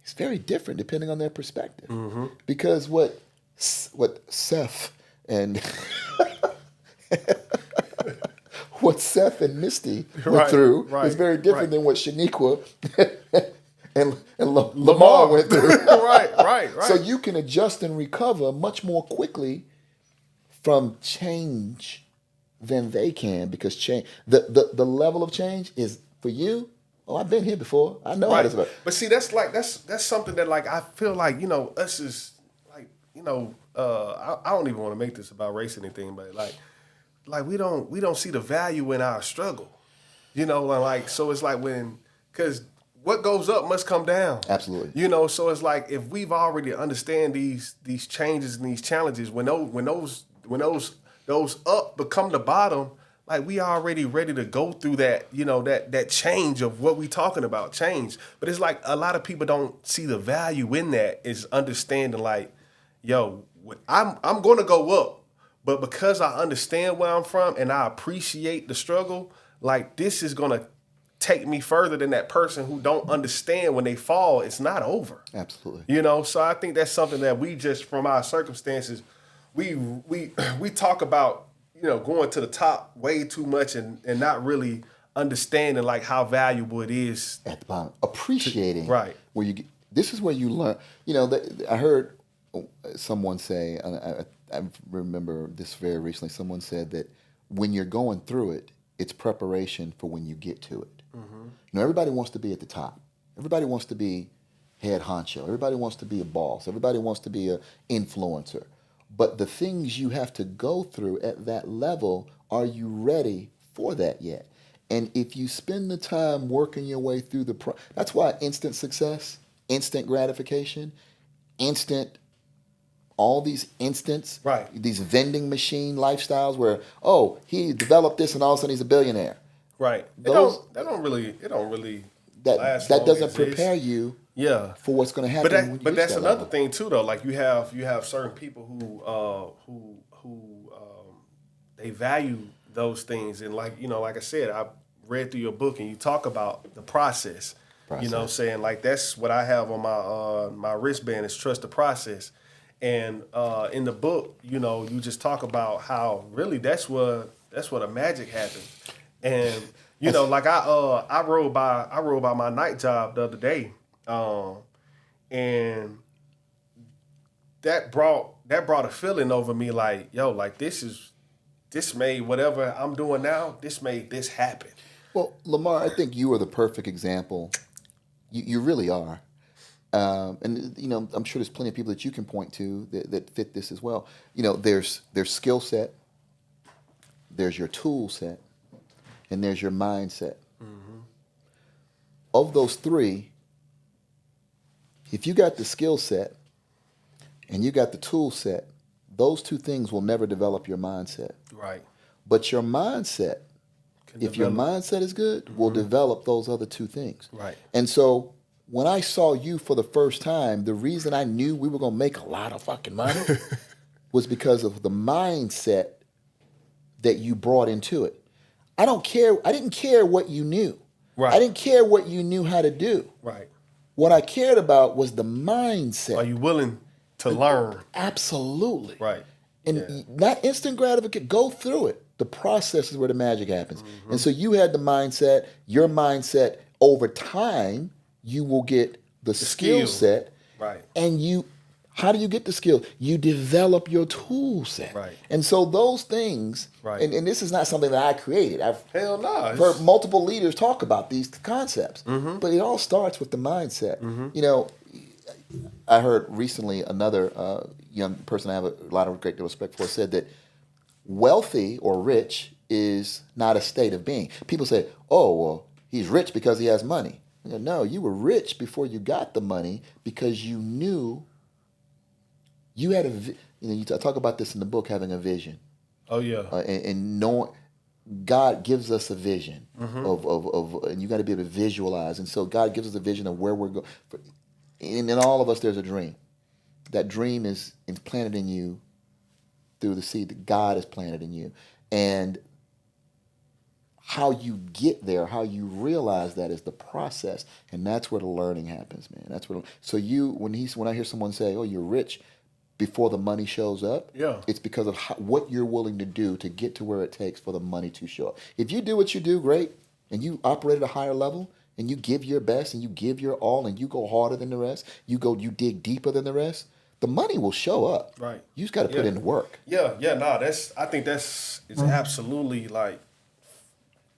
it's very different depending on their perspective. Mm-hmm. Because what Seth and what Seth and Misty went through is very different than what Shaniqua and Lamar went through. right. So you can adjust and recover much more quickly from change than they can, because change, the level of change is for you. Oh, I've been here before. I know how this works. But see, that's something that like I feel like us is like I don't even want to make this about race or anything, but like we don't see the value in our struggle, so it's like because what goes up must come down. Absolutely. So it's like if we've already understand these changes and these challenges, when those up become the bottom, like we already ready to go through that, that change of what we talking about, change. But it's like a lot of people don't see the value in that, is understanding like, yo, I'm going to go up, but because I understand where I'm from and I appreciate the struggle, like this is going to take me further than that person who don't understand when they fall, it's not over. Absolutely. So I think that's something that we just, from our circumstances, we talk about, going to the top way too much and not really understanding like how valuable it is at the bottom. Appreciating where this is where you learn. I heard someone say, and I remember this very recently. Someone said that when you're going through it, it's preparation for when you get to it. Mm-hmm. Everybody wants to be at the top. Everybody wants to be head honcho. Everybody wants to be a boss. Everybody wants to be an influencer. But the things you have to go through at that level, are you ready for that yet? And if you spend the time working your way through that's why instant success, instant gratification, instant, all these instants, Right. these vending machine lifestyles where, oh, he developed this and all of a sudden he's a billionaire. Right. Those It don't really that last that long doesn't as this. prepare you Yeah. for what's going to happen when you But reach that's that another level. thing too though. Like you have certain people who they value those things, and like like I said, I read through your book and you talk about the process. You know what I'm saying? Like that's what I have on my wristband is trust the process. And in the book, you just talk about how really that's where the magic happens. And like I rode by my night job the other day, and that brought a feeling over me like, yo, like this made whatever I'm doing now, this made this happen. Well, Lamar, I think you are the perfect example. You really are. And I'm sure there's plenty of people that you can point to that fit this as well. There's skill set, there's your tool set, and there's your mindset. Of those three, if you got the skill set and you got the tool set, those two things will never develop your mindset. Right. But your mindset, if your mindset is good, will develop those other two things. Right. And so when I saw you for the first time, the reason I knew we were going to make a lot of fucking money was because of the mindset that you brought into it. I didn't care what you knew. Right. I didn't care what you knew how to do. Right. What I cared about was the mindset. Are you willing to learn? Absolutely. Right. And not instant gratification. Go through it. The process is where the magic happens. And so you had the mindset, your mindset, over time, you will get the skill set. Right. And how do you get the skill? You develop your tool set. Right. And so those things, Right. and this is not something that I created. I've Hell no. heard multiple leaders talk about these concepts. But it all starts with the mindset. I heard recently another young person I have a lot of great respect for said that wealthy or rich is not a state of being. People say, oh, well, he's rich because he has money. No, you were rich before you got the money because you knew you had I talk about this in the book, having a vision. Oh yeah. And knowing God gives us a vision of and you got to be able to visualize. And so God gives us a vision of where we're going. And in all of us, there's a dream. That dream is implanted in you through the seed that God has planted in you. And how you get there, how you realize that is the process. And that's where the learning happens, man. That's where. So when I hear someone say, oh, you're rich before the money shows up, it's because of what you're willing to do to get to where it takes for the money to show up. If you do what you do, great, and you operate at a higher level, and you give your best, and you give your all, and you go harder than the rest, you dig deeper than the rest, the money will show up. Right. You just got to put in the work. Yeah. No, I think it's absolutely like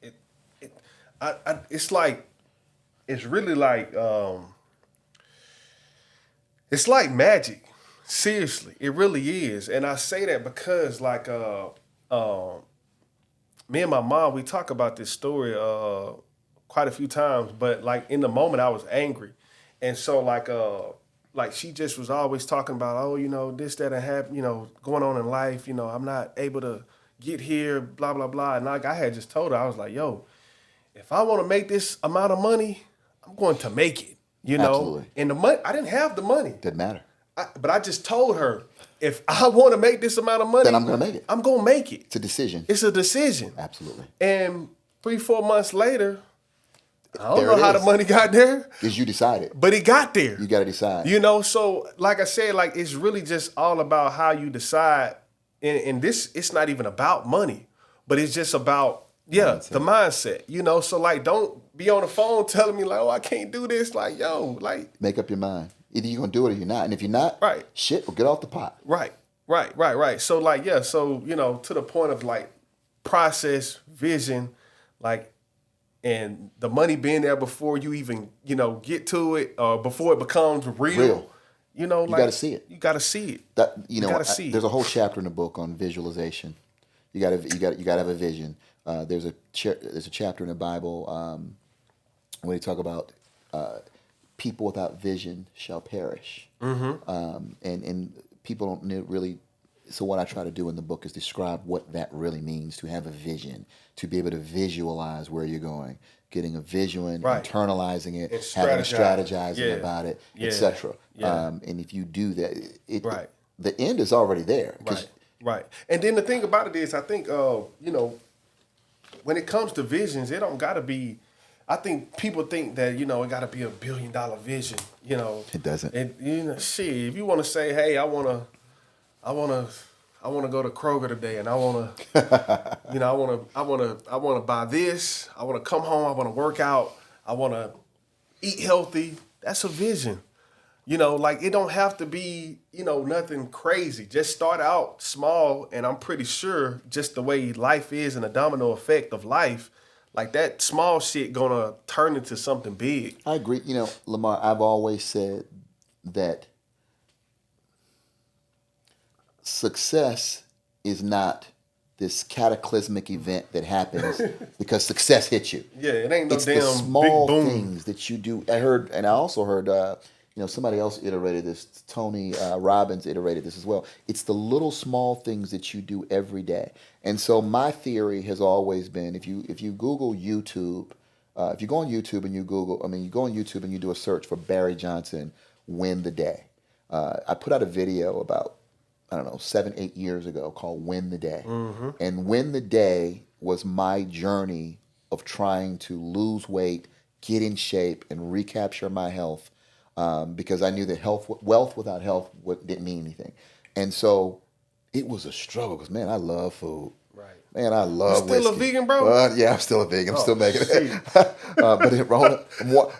it. It's like it's really like it's like magic. Seriously, it really is. And I say that because like me and my mom, we talk about this story quite a few times, but like in the moment I was angry. And so like she just was always talking about, oh, this, that, and happened, going on in life, I'm not able to get here, blah, blah, blah. And like I had just told her, I was like, yo, if I want to make this amount of money, I'm going to make it, Absolutely. And the money, I didn't have the money. Didn't matter. But I just told her, if I want to make this amount of money, then I'm going to make it. I'm going to make it. It's a decision. It's a decision. Absolutely. And 3-4 months later, I don't know how the money got there. Because you decided. But it got there. You got to decide. So like I said, like it's really just all about how you decide. And this, it's not even about money, but it's just about, the mindset. So like don't be on the phone telling me like, oh, I can't do this. Like, yo, like. Make up your mind. Either you're going to do it or you're not. And if you're not, right. Shit, well, get off the pot. Right. So like, to the point of like process, vision, like, and the money being there before you even, get to it, or before it becomes real. You got to see it. You got to see it. There's a whole chapter in the book on visualization. You got to have a vision. There's a chapter in the Bible where they talk about people without vision shall perish. And people don't really. So what I try to do in the book is describe what that really means to have a vision, to be able to visualize where you're going, getting a vision, Right. internalizing it, And having a strategize. strategizing Yeah. about it, Yeah. etc. Yeah. And if you do that, Right. the end is already there. 'Cause Right. Right. And then the thing about it is, I think, when it comes to visions, it don't got to be. I think people think that it got to be $1 billion vision. It doesn't. And shit. If you want to say, hey, I wanna go to Kroger today, and I wanna, I wanna buy this. I wanna come home. I wanna work out. I wanna eat healthy. That's a vision. Like it don't have to be, nothing crazy. Just start out small, and I'm pretty sure just the way life is and the domino effect of life, like that small shit gonna turn into something big. I agree. Lamar, I've always said that success is not this cataclysmic event that happens because success hits you. Yeah, it ain't no It's damn the small big boom. things that you do. I also heard, somebody else iterated this. Tony Robbins iterated this as well. It's the little small things that you do every day. And so my theory has always been, if you Google YouTube, if you go on YouTube and you go on YouTube and you do a search for Barry Johnson, Win the Day. I put out a video about, I don't know, 7, 8 years ago called Win the Day. And Win the Day was my journey of trying to lose weight, get in shape, and recapture my health because I knew that wealth without health didn't mean anything. And so it was a struggle because, man, I love food. Right. Man, I love You still whiskey. a vegan, bro? Yeah, I'm still a vegan. I'm Oh, still making it. shit. But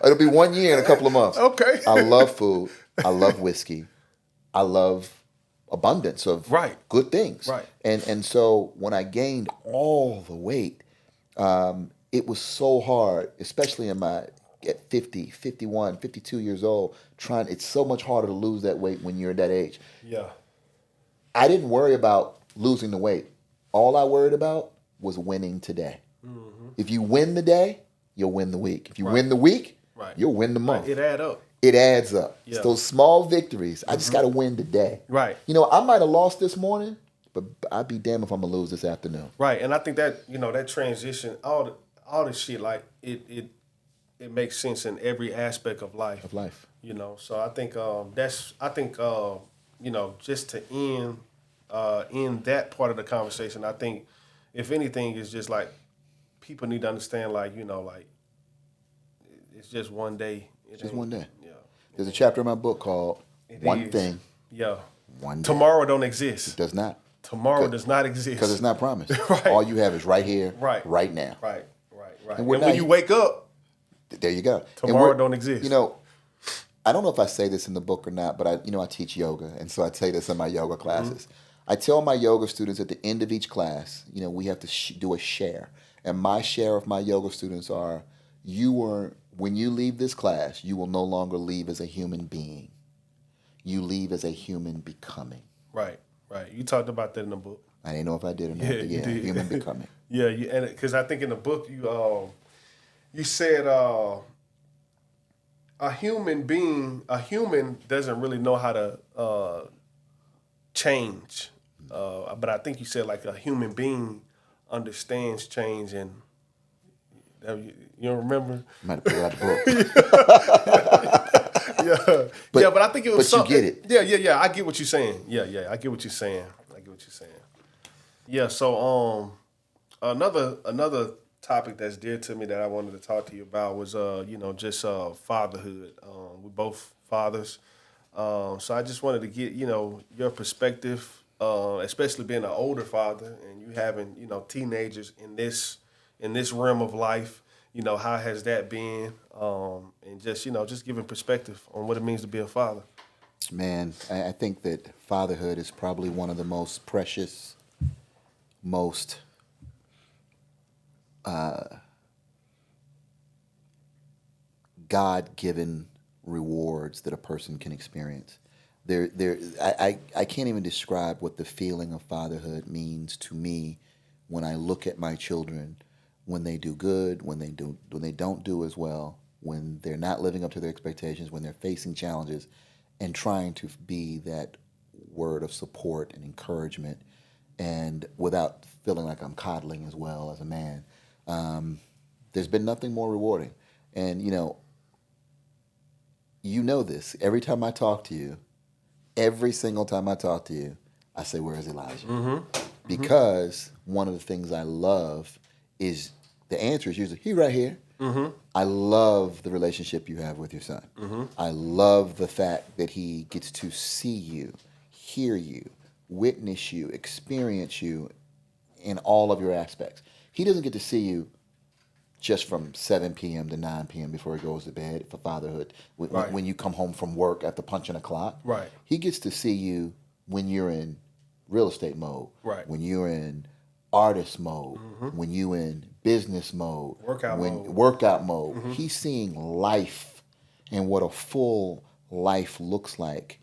it'll be 1 year in a couple of months. Okay. I love food. I love whiskey. I love abundance of Right. good things. Right. And so when I gained all the weight, it was so hard, especially at 50, 51, 52 years old, it's so much harder to lose that weight when you're at that age. Yeah. I didn't worry about losing the weight. All I worried about was winning today. If you win the day, you'll win the week. If you win the week, Right. you'll win the month. It add up. It adds up. Yeah. It's those small victories. I just got to win today. Right. I might have lost this morning, but I'd be damned if I'm gonna lose this afternoon. Right. And I think that that transition, all this shit, like it makes sense in every aspect of life. So I think just to end that part of the conversation, I think if anything is just like people need to understand, like it's just one day. Just one day. Yeah. There's a chapter in my book called One is. Thing. Yeah. One day. Tomorrow don't exist. It does not. Tomorrow does not exist. Because it's not promised. Right. All you have is right here, Right. right now. Right. And And we're when not- you wake up, There you go. tomorrow don't exist. I don't know if I say this in the book or not, but I teach yoga, and so I say this in my yoga classes. I tell my yoga students at the end of each class, we have to do a share, and my share of my yoga students are, when you leave this class, you will no longer leave as a human being. You leave as a human becoming. Right. You talked about that in the book. I didn't know if I did or not, Yeah, but you did. human becoming. Yeah, and because I think in the book you said a human doesn't really know how to change, but I think you said like a human being understands change, and you don't remember? Might have put it out the book. But I think it was. But you something, get it. Yeah. I get what you're saying. Yeah. I get what you're saying. Yeah. So another topic that's dear to me that I wanted to talk to you about was just fatherhood. We're both fathers, so I just wanted to get your perspective, especially being an older father and you having teenagers in this realm of life. How has that been? And just giving perspective on what it means to be a father. Man, I think that fatherhood is probably one of the most precious, most God-given rewards that a person can experience. I can't even describe what the feeling of fatherhood means to me when I look at my children, when they do good, when they don't do as well, when they're not living up to their expectations, when they're facing challenges, and trying to be that word of support and encouragement, and without feeling like I'm coddling as well as a man. There's been nothing more rewarding. And you know this. Every time I talk to you, every single time I talk to you, I say, "Where is Elijah?" Because one of the things I love is the answer is usually, "He right here." I love the relationship you have with your son. I love the fact that he gets to see you, hear you, witness you, experience you in all of your aspects. He doesn't get to see you just from 7 p.m. to 9 p.m. before he goes to bed for fatherhood. Right. When you come home from work after punching a clock, Right. he gets to see you when you're in real estate mode, Right. when you're in artist mode, when you in business mode, workout mode. He's seeing life and what a full life looks like,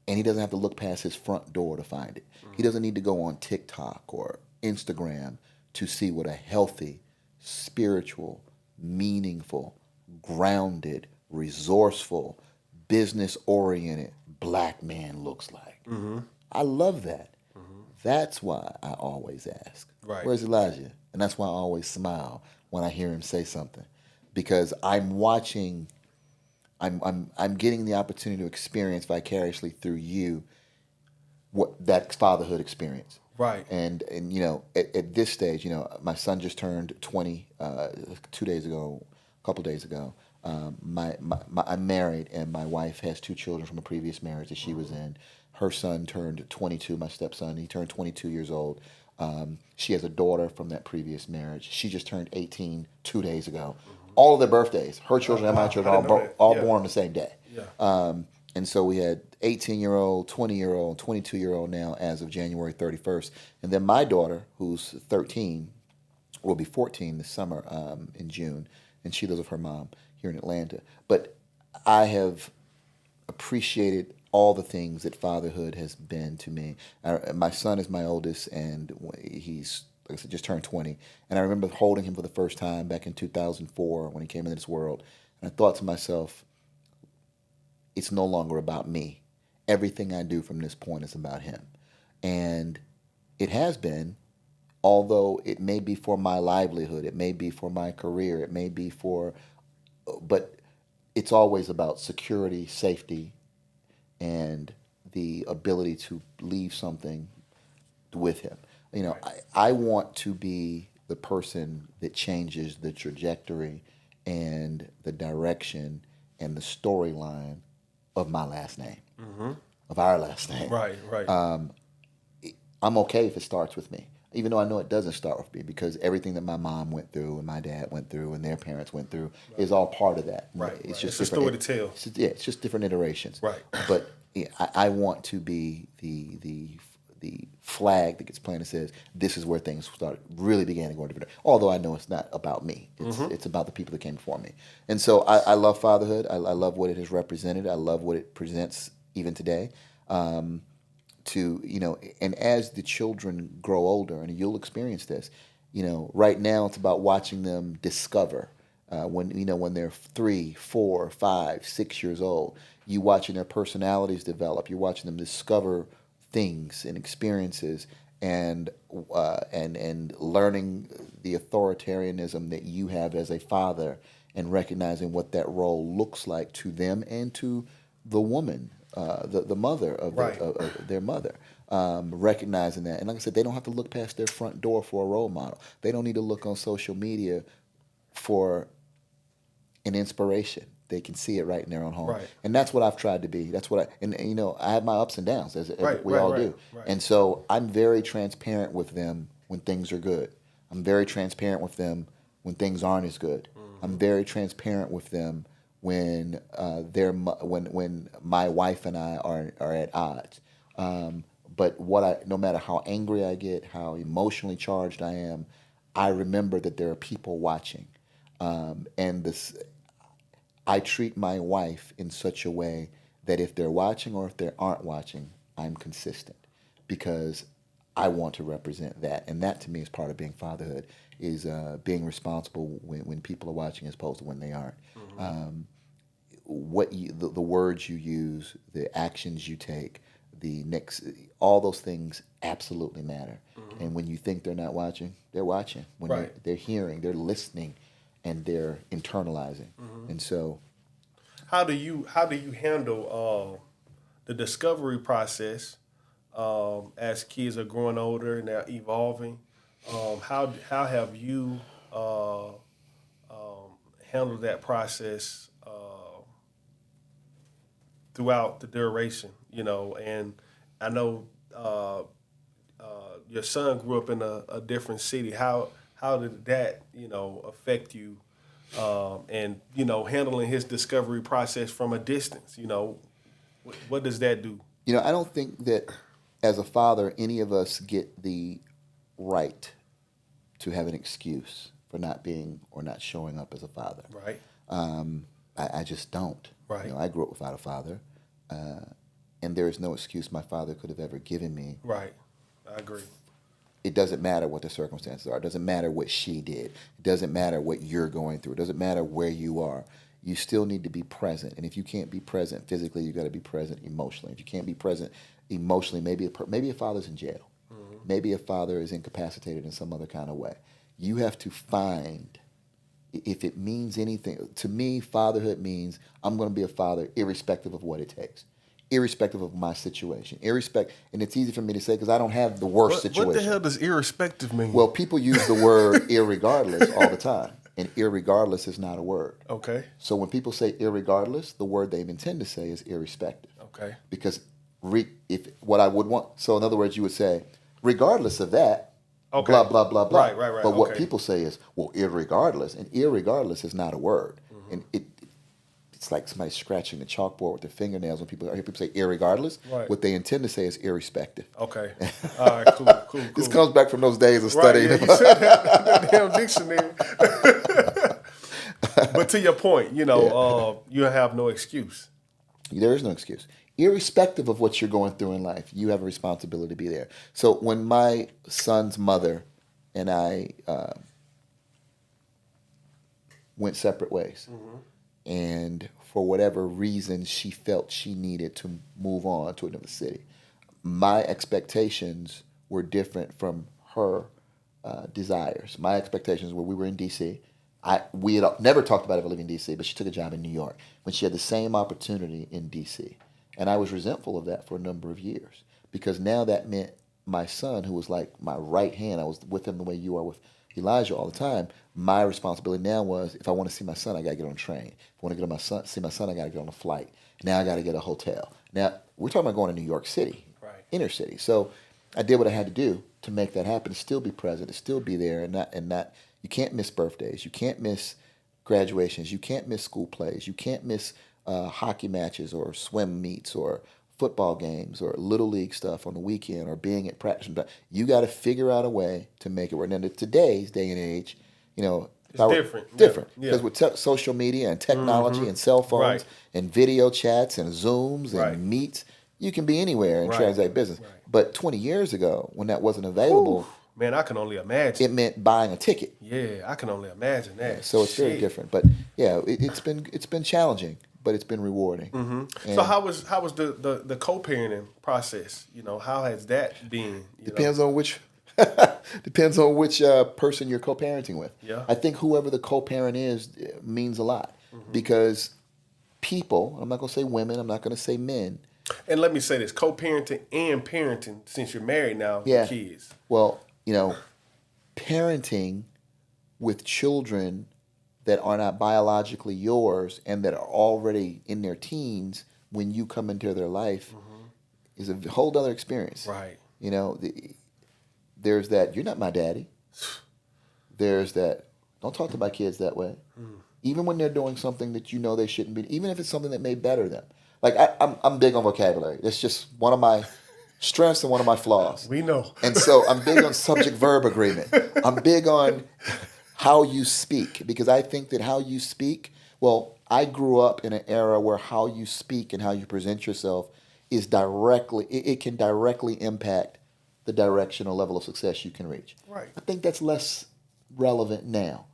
and he doesn't have to look past his front door to find it. He doesn't need to go on TikTok or Instagram to see what a healthy, spiritual, meaningful, grounded, resourceful, business oriented black man looks like. I love that. That's why I always ask, Right. "Where's Elijah?" And that's why I always smile when I hear him say something, because I'm watching. I'm getting the opportunity to experience vicariously through you what that fatherhood experience. Right. And at this stage, my son just turned 20 2 days ago, a couple days ago. I'm married, and my wife has two children from a previous marriage that she was in. Her son turned 22, my stepson. He turned 22 years old. She has a daughter from that previous marriage. She just turned 18 2 days ago. All of their birthdays, her children and my children, all born on the same day. Yeah. And so we had 18-year-old, 20-year-old, 22-year-old now as of January 31st. And then my daughter, who's 13, will be 14 this summer in June. And she lives with her mom here in Atlanta. But I have appreciated all the things that fatherhood has been to me. My son is my oldest, and he's, like I said, just turned 20. And I remember holding him for the first time back in 2004 when he came into this world. And I thought to myself, it's no longer about me. Everything I do from this point is about him. And it has been, although it may be for my livelihood, it may be for my career, it may be for, but it's always about security, safety, and the ability to leave something with him. I want to be the person that changes the trajectory and the direction and the storyline of my last name, of our last name. Right. Right. I'm okay if it starts with me, even though I know it doesn't start with me, because everything that my mom went through and my dad went through and their parents went through is all part of that. Right. It's It's just a story to tell. It's just different iterations. Right. But I want to be the flag that gets planted that says this is where things really began to go different. Although I know it's not about me, it's about the people that came before me. And so I love fatherhood. I love what it has represented. I love what it presents even today. And as the children grow older, and you'll experience this, right now it's about watching them discover. When they're 3, 4, 5, 6 years old, you watching their personalities develop. You're watching them discover things and experiences, and learning the authoritarianism that you have as a father, and recognizing what that role looks like to them and to the woman, the mother of, Right. of their mother. Recognizing that, and like I said, they don't have to look past their front door for a role model. They don't need to look on social media for an inspiration. They can see it right in their own home. Right. And that's what I've tried to be. That's what I have my ups and downs, as Right, we right, all right, do. right. And so I'm very transparent with them when things are good. I'm very transparent with them when things aren't as good. I'm very transparent with them when when my wife and I are at odds. But no matter how angry I get, how emotionally charged I am, I remember that there are people watching, and I treat my wife in such a way that if they're watching or if they aren't watching, I'm consistent, because I want to represent that. And that to me is part of being fatherhood, is being responsible when people are watching as opposed to when they aren't. The words you use, the actions you take, the next, all those things absolutely matter. And when you think they're not watching, they're watching. When they're hearing, they're listening, and they're internalizing. And so, how do you handle the discovery process as kids are growing older and they're evolving? How have you handled that process throughout the duration? And I know your son grew up in a different city. How did that affect you? And handling his discovery process from a distance. What does that do? I don't think that as a father, any of us get the right to have an excuse for not being or not showing up as a father. Right. I just don't. Right. I grew up without a father, and there is no excuse my father could have ever given me. Right. I agree. It doesn't matter what the circumstances are. It doesn't matter what she did. It doesn't matter what you're going through. It doesn't matter where you are. You still need to be present. And if you can't be present physically, you got to be present emotionally. If you can't be present emotionally, maybe a father's in jail. Maybe a father is incapacitated in some other kind of way. You have to find, if it means anything, to me, fatherhood means I'm going to be a father irrespective of what it takes, irrespective of my situation, and it's easy for me to say because I don't have the worst situation. What the hell does irrespective mean? Well, people use the word irregardless all the time, and irregardless is not a word. Okay. So when people say irregardless, the word they intend to say is irrespective. Okay. Because if what I would want, so in other words, you would say, regardless of that, okay, blah, blah, blah, blah. Right. But what people say is, well, irregardless, and irregardless is not a word. And it's like somebody scratching the chalkboard with their fingernails when I hear people say irregardless. Right. What they intend to say is irrespective. Okay. All right, cool. This comes back from those days of studying. Right, yeah, you said that damn dictionary. But to your point, you have no excuse. There is no excuse. Irrespective of what you're going through in life, you have a responsibility to be there. So when my son's mother and I went separate ways, and for whatever reason she felt she needed to move on to another city, my expectations were different from her desires. My expectations were, we were in D.C. We had never talked about ever leaving D.C., but she took a job in New York when she had the same opportunity in D.C. And I was resentful of that for a number of years because now that meant my son, who was like my right hand, I was with him the way you are with Elijah all the time. My responsibility now was, if I want to see my son, I got to get on a train. If I want to see my son, I got to get on a flight. Now I got to get a hotel. Now we're talking about going to New York City, right, inner city. So I did what I had to do to make that happen, to still be present, to still be there, and not. You can't miss birthdays. You can't miss graduations. You can't miss school plays. You can't miss hockey matches or swim meets or football games or little league stuff on the weekend or being at practice. You got to figure out a way to make it work. And in today's day and age, it's different. Different Yeah. because with social media and technology and cell phones and video chats and Zooms and Meets, you can be anywhere and transact business. Right. But 20 years ago, when that wasn't available, man, I can only imagine. It meant buying a ticket. Yeah, I can only imagine that. Yeah, so it's very different. But yeah, it's been challenging, but it's been rewarding. So how was the co-parenting process? How has that been? Depends on which person you're co-parenting with. Yeah. I think whoever the co-parent is means a lot because people, I'm not going to say women, I'm not going to say men. And let me say this, co-parenting and parenting, since you're married now with kids. Well, parenting with children that are not biologically yours and that are already in their teens when you come into their life is a whole other experience. Right. There's that, you're not my daddy. There's that, don't talk to my kids that way. Even when they're doing something that they shouldn't be, even if it's something that may better them. Like, I'm big on vocabulary. That's just one of my strengths and one of my flaws. We know. And so I'm big on subject-verb agreement. I'm big on how you speak because I think that how you speak, I grew up in an era where how you speak and how you present yourself is it can directly impact the direction or level of success you can reach. Right. I think that's less relevant now,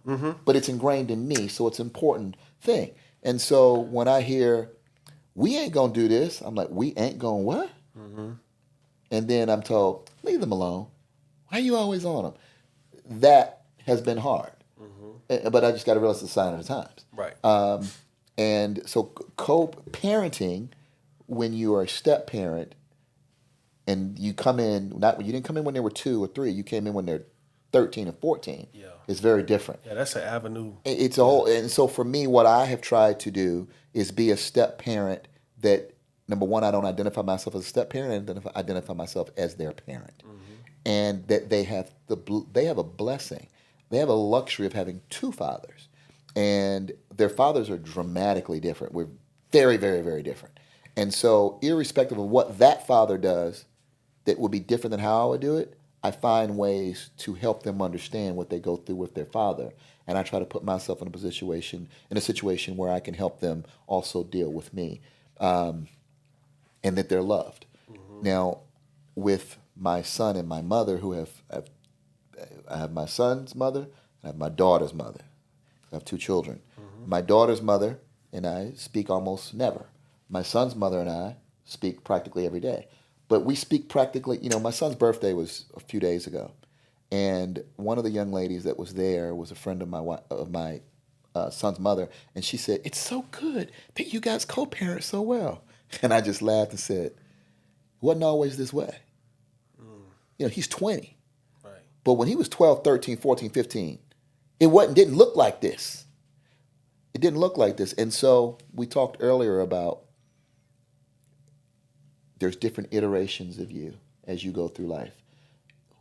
but it's ingrained in me, so it's an important thing. And so when I hear, we ain't gonna do this, I'm like, we ain't gonna what? And then I'm told, leave them alone. Why are you always on them? That has been hard. But I just got to realize it's a sign of the times. Right. And so co-parenting, when you are a step parent and you come in, you didn't come in when they were 2 or 3, you came in when they're 13 or 14. Yeah. It's very different. Yeah, that's an avenue. It's all, and so for me, what I have tried to do is be a step parent that, number one, I don't identify myself as a step parent, and identify myself as their parent, and that they have a blessing, they have a luxury of having 2 fathers, and their fathers are dramatically different. We're very, very, very different, and so irrespective of what that father does, that would be different than how I would do it, I find ways to help them understand what they go through with their father, and I try to put myself in a situation where I can help them also deal with me, and that they're loved. Now, with my son and my mother, I have my son's mother and I have my daughter's mother. I have 2 children. My daughter's mother and I speak almost never. My son's mother and I speak practically every day. But we speak practically, my son's birthday was a few days ago. And one of the young ladies that was there was a friend of my son's mother. And she said, it's so good that you guys co-parent so well. And I just laughed and said, it wasn't always this way. He's 20. Right. But when he was 12, 13, 14, 15, it didn't look like this. It didn't look like this. And so we talked earlier about there's different iterations of you as you go through life.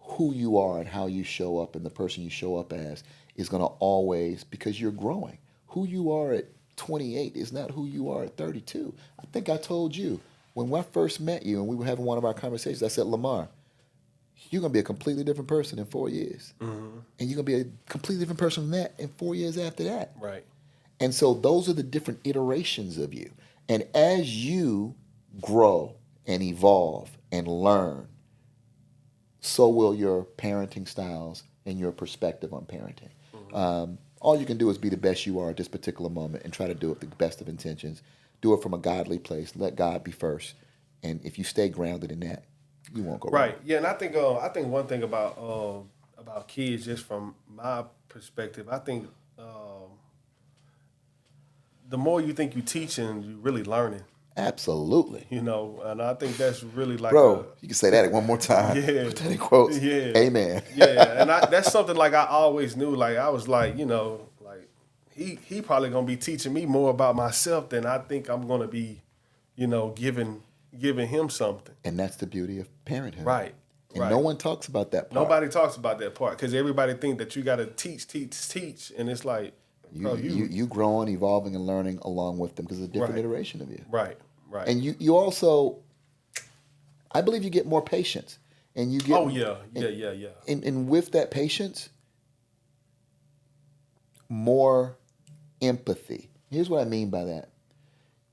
Who you are and how you show up and the person you show up as is going to always, because you're growing. Who you are at 28 is not who you are at 32. I think I told you when I first met you and we were having one of our conversations, I said, Lamar, you're going to be a completely different person in 4 years. And you're going to be a completely different person than that in 4 years after that. Right. And so those are the different iterations of you. And as you grow and evolve and learn, so will your parenting styles and your perspective on parenting. All you can do is be the best you are at this particular moment and try to do it with the best of intentions. Do it from a godly place. Let God be first. And if you stay grounded in that, you won't go wrong. Right. Yeah, and I think one thing about kids, just from my perspective, I think the more you think you're teaching, you're really learning. Absolutely. And I think that's really like Bro, you can say that one more time. Yeah. Put that in quotes. Yeah. Amen. Yeah, and that's something like I always knew. Like I was like, like he probably gonna be teaching me more about myself than I think I'm gonna be, giving him something. And that's the beauty of parenthood. Right. And no one talks about that part. Nobody talks about that part because everybody think that you got to teach, and it's like you growing, evolving, and learning along with them because it's a different iteration of you. Right. And you also, I believe you get more patience, and you get. Oh yeah. And with that patience, more empathy. Here's what I mean by that.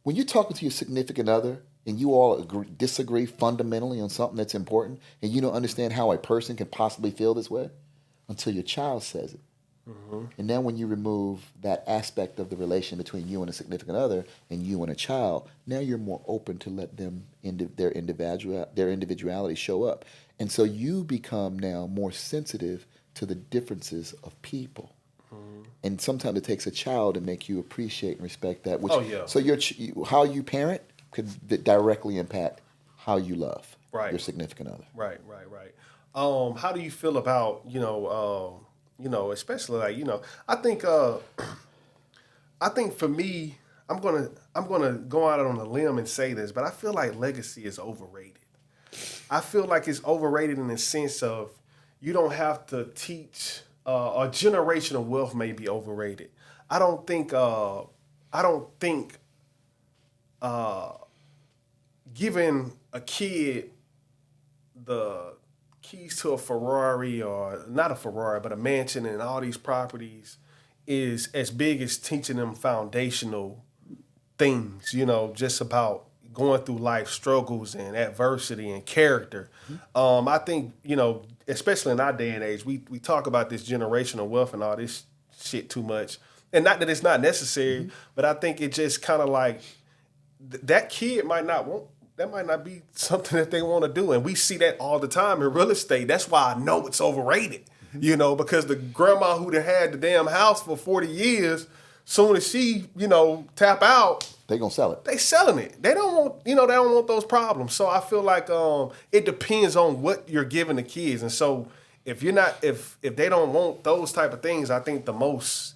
When you're talking to your significant other and you all disagree fundamentally on something that's important, and you don't understand how a person can possibly feel this way until your child says it. And then when you remove that aspect of the relation between you and a significant other and you and a child, now you're more open to let them their individuality show up. And so you become now more sensitive to the differences of people. And sometimes it takes a child to make you appreciate and respect that. So how you parent could directly impact how you love your significant other. Right. How do you feel about especially like I think for me, I'm gonna go out on a limb and say this, but I feel like legacy is overrated. I feel like it's overrated in the sense of you don't have to teach. A generational wealth may be overrated. I don't think giving a kid the keys to a Ferrari, or not a Ferrari, but a mansion and all these properties is as big as teaching them foundational things, just about going through life struggles and adversity and character. I think, especially in our day and age, we talk about this generational wealth and all this shit too much. And not that it's not necessary, but I think it just kind of like that kid might not want, that might not be something that they want to do. And we see that all the time in real estate. That's why I know it's overrated, because the grandma who done had the damn house for 40 years, soon as she, tap out, They gonna sell it. they selling it. They don't want, they don't want those problems. So I feel like it depends on what you're giving the kids. And so if you're not, if they don't want those type of things, I think the most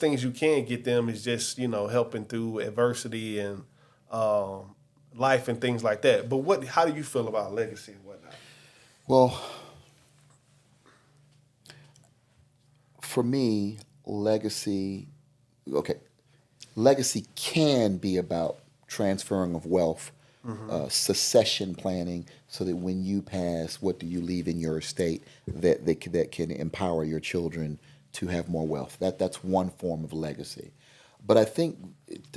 things you can get them is just, helping through adversity and life and things like that. But how do you feel about legacy and whatnot? Well, for me, legacy can be about transferring of wealth, succession planning, so that when you pass, what do you leave in your estate that can empower your children to have more wealth. That's one form of legacy. But I think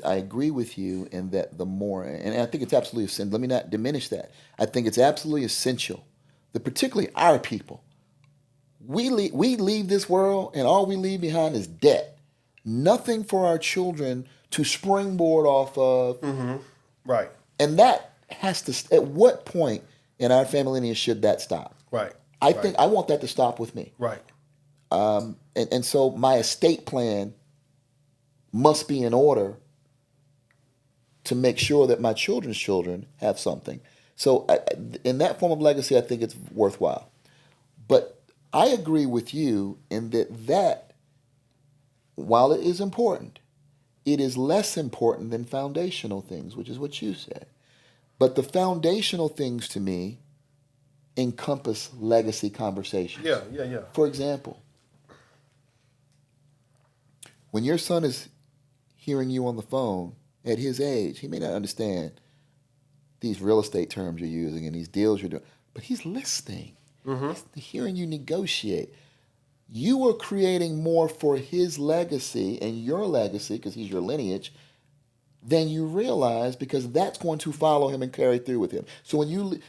I agree with you in that the more, and I think it's absolutely essential. Let me not diminish that. I think it's absolutely essential that particularly our people, we leave this world and all we leave behind is debt. Nothing for our children to springboard off of. Right. And that has to, at what point in our family lineage should that stop? Right. I think I want that to stop with me. Right. And so my estate plan must be in order to make sure that my children's children have something. So in that form of legacy, I think it's worthwhile. But I agree with you in that while it is important, it is less important than foundational things, which is what you said. But the foundational things to me encompass legacy conversations. Yeah. For example, when your son is hearing you on the phone at his age, he may not understand these real estate terms you're using and these deals you're doing, but he's listening. He's hearing you negotiate. You are creating more for his legacy and your legacy, because he's your lineage, than you realize, because that's going to follow him and carry through with him. So when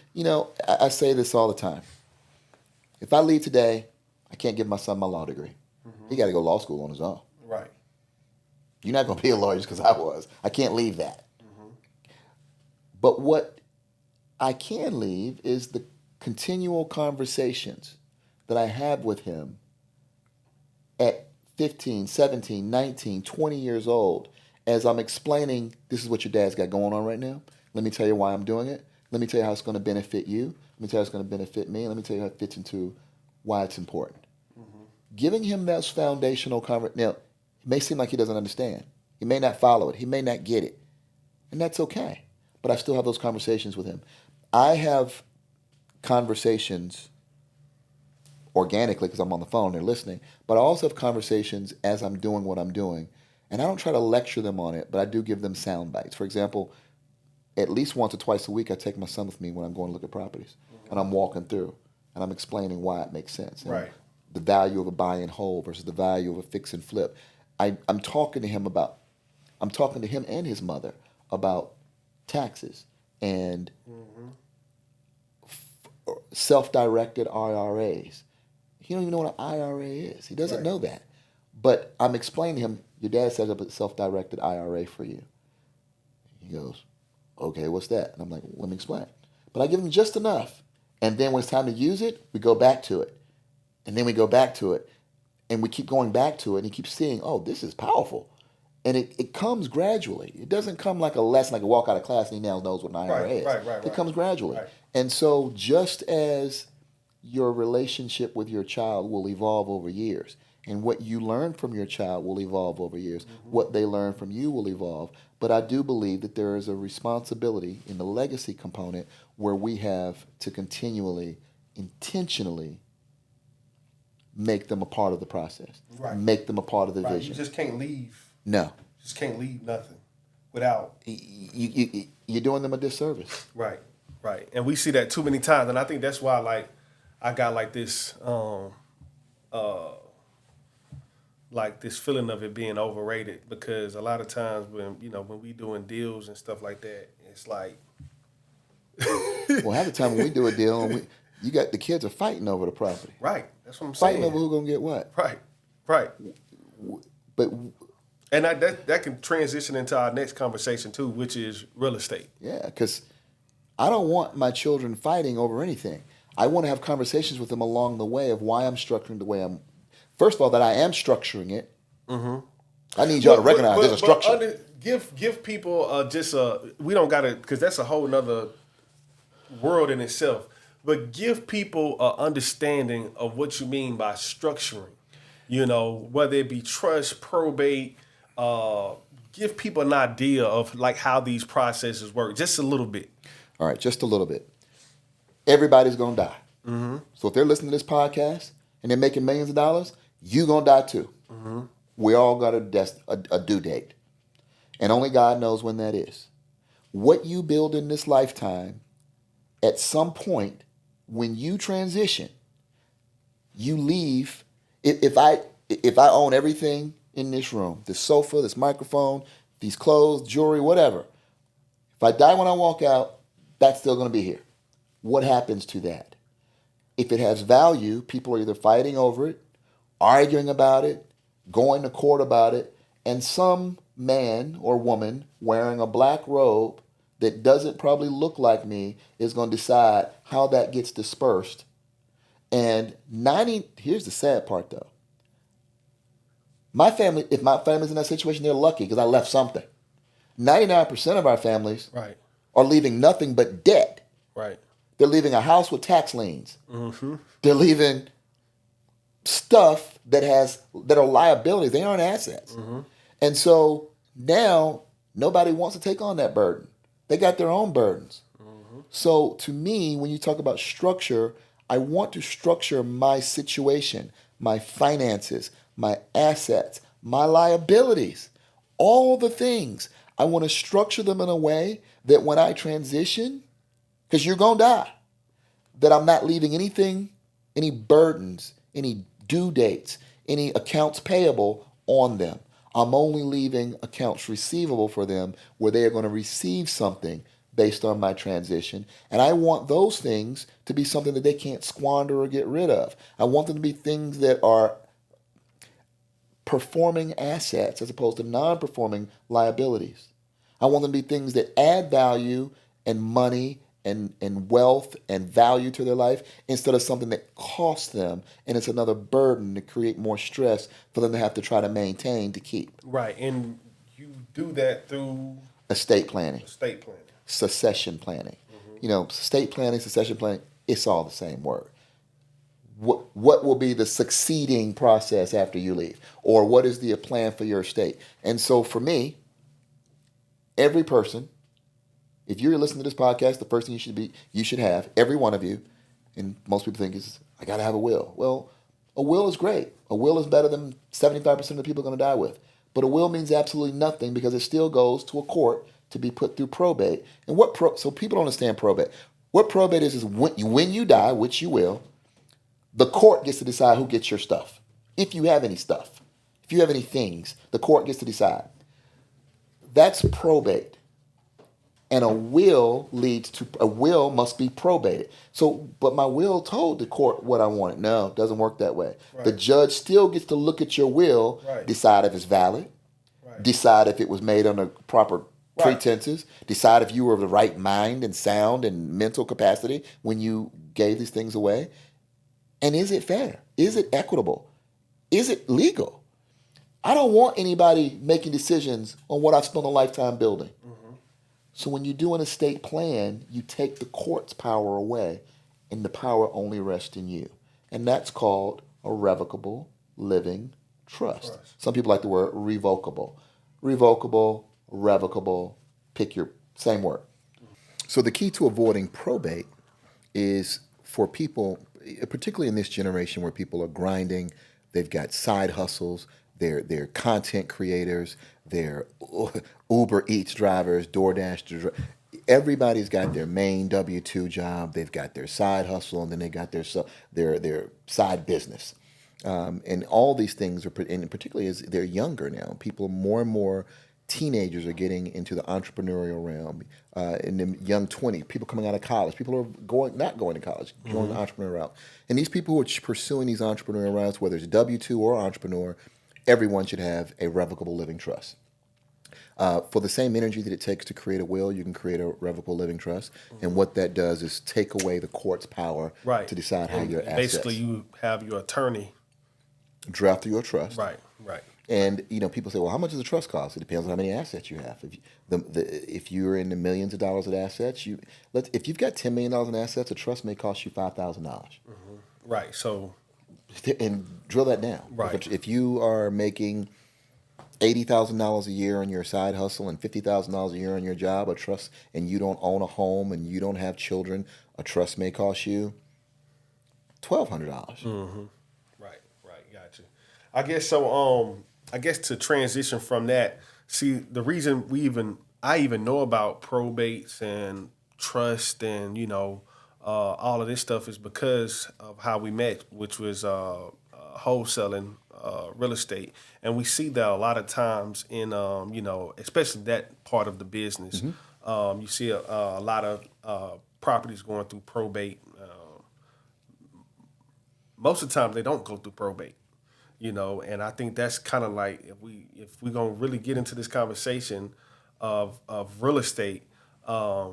I say this all the time. If I leave today, I can't give my son my law degree. He got to go to law school on his own. Right. You're not going to be a lawyer just because I was. I can't leave that. But what I can leave is the continual conversations that I have with him at 15, 17, 19, 20 years old, as I'm explaining, this is what your dad's got going on right now. Let me tell you why I'm doing it. Let me tell you how it's going to benefit you. Let me tell you how it's going to benefit me. And let me tell you how it fits into why it's important. Giving him those foundational conversations. Now, it may seem like he doesn't understand. He may not follow it. He may not get it. And that's okay. But I still have those conversations with him. I have conversations organically because I'm on the phone and they're listening, but I also have conversations as I'm doing what I'm doing. And I don't try to lecture them on it, but I do give them sound bites. For example, at least once or twice a week, I take my son with me when I'm going to look at properties. And I'm walking through and I'm explaining why it makes sense. And Right. the value of a buy and hold versus the value of a fix and flip. I'm talking to him and his mother about taxes and self-directed IRAs. He don't even know what an IRA is. He doesn't know that. But I'm explaining to him, your dad set up a self-directed IRA for you. He goes, okay, what's that? And I'm like, let me explain. But I give him just enough. And then when it's time to use it, we go back to it. And then we go back to it. And we keep going back to it. And he keeps seeing, oh, this is powerful. And it comes gradually. It doesn't come like a lesson, like a walk out of class and he now knows what an IRA is. Right. It comes gradually. Right. And so just as your relationship with your child will evolve over years, and what you learn from your child will evolve over years, what they learn from you will evolve. But I do believe that there is a responsibility in the legacy component where we have to continually, intentionally make them a part of the process. Right. Make them a part of the vision. You just can't leave. No. Just can't leave nothing without. You're doing them a disservice. Right. And we see that too many times. And I think that's why, I got this feeling of it being overrated, because a lot of times when we doing deals and stuff like that, it's like, Well, half the time when we do a deal, you got the kids are fighting over the property, right. That's what I'm fighting saying. over who's gonna get what. Right, right. But And that can transition into our next conversation too, which is real estate. yeah, because I don't want my children fighting over anything. I want to have conversations with them along the way of why I'm structuring the way I'm. First of all, that I am structuring it. I need y'all to recognize there's a structure. Give people just we don't gotta, because that's a whole nother world in itself. But give people a understanding of what you mean by structuring. You know, whether it be trust, probate. Give people an idea of like how these processes work, just a little bit. All right, just a little bit. Everybody's gonna die. So if they're listening to this podcast and they're making millions of dollars, you gonna die too. We all got a due date, and only God knows when that is. What you build in this lifetime, at some point, when you transition, you leave. If I own everything in this room, this sofa, this microphone, these clothes, jewelry, whatever, if I die when I walk out, that's still going to be here. What happens to that? If it has value, people are either fighting over it, arguing about it, going to court about it, and some man or woman wearing a black robe that doesn't probably look like me is going to decide how that gets dispersed. And here's the sad part though. If my family's in that situation, they're lucky because I left something. 99% of our families Right. are leaving nothing but debt. Right. They're leaving a house with tax liens. They're leaving stuff that are liabilities. They aren't assets. And so now nobody wants to take on that burden. They got their own burdens. So to me, when you talk about structure, I want to structure my situation, my finances, my assets, my liabilities, all the things. I want to structure them in a way that when I transition, because you're going to die, that I'm not leaving anything, any burdens, any due dates, any accounts payable on them. I'm only leaving accounts receivable for them where they are going to receive something based on my transition. And I want those things to be something that they can't squander or get rid of. I want them to be things that are performing assets as opposed to non-performing liabilities. I want them to be things that add value and money and wealth and value to their life instead of something that costs them and it's another burden to create more stress for them to have to try to maintain to keep. Right. And you do that through Estate planning, estate planning. succession planning. Estate planning, succession planning, it's all the same word. What will be the succeeding process after you leave? Or what is the plan for your estate? And so for me, every person, if you're listening to this podcast, the first thing you should have, every one of you, and most people think is, I got to have a will. Well, a will is great. A will is better than 75% of the people are going to die with. But a will means absolutely nothing because it still goes to a court to be put through probate. And so people don't understand probate. What probate is when you die, which you will, the court gets to decide who gets your stuff. If you have any stuff, if you have any things, the court gets to decide. That's probate. And a will must be probated. So, but my will told the court what I wanted. No, it doesn't work that way. Right. The judge still gets to look at your will, Right. decide if it's valid, Right. decide if it was made under proper Right. pretenses, decide if you were of the right mind and sound and mental capacity when you gave these things away. And is it fair? Is it equitable? Is it legal? I don't want anybody making decisions on what I've spent a lifetime building. So when you do an estate plan, you take the court's power away, and the power only rests in you. And that's called a revocable living trust. Some people like the word revocable. Revocable, revocable, pick your same word. So the key to avoiding probate is for people, particularly in this generation where people are grinding, they've got side hustles, they're content creators, they're Uber Eats drivers, DoorDash. Everybody's got their main W-2 job. They've got their side hustle, and then they got their side business. And all these things are, and particularly as they're younger now, people more and more teenagers are getting into the entrepreneurial realm, in the young 20, people coming out of college, people who are not going to college, going the entrepreneur route. And these people who are pursuing these entrepreneurial routes, whether it's W-2 or entrepreneur, everyone should have a revocable living trust. For the same energy that it takes to create a will, you can create a revocable living trust. And what that does is take away the court's power Right. to decide how And your assets. basically, you have your attorney. Draft your trust. Right. Right. And people say, well, how much does a trust cost? It depends on how many assets you have. If you're in the millions of dollars of assets, if you've got $10 million in assets, a trust may cost you $5,000. Right. So. And drill that down. Right. If you are making $80,000 a year on your side hustle and $50,000 a year on your job, a trust, and you don't own a home and you don't have children, a trust may cost you $1,200. Right. Right. Gotcha. I guess so. I guess to transition from that, see, the reason I even know about probates and trust and all of this stuff is because of how we met, which was wholesaling real estate, and we see that a lot of times in especially that part of the business. You see a lot of properties going through probate. Most of the time, they don't go through probate. And I think that's kind of like if we're gonna really get into this conversation of real estate, a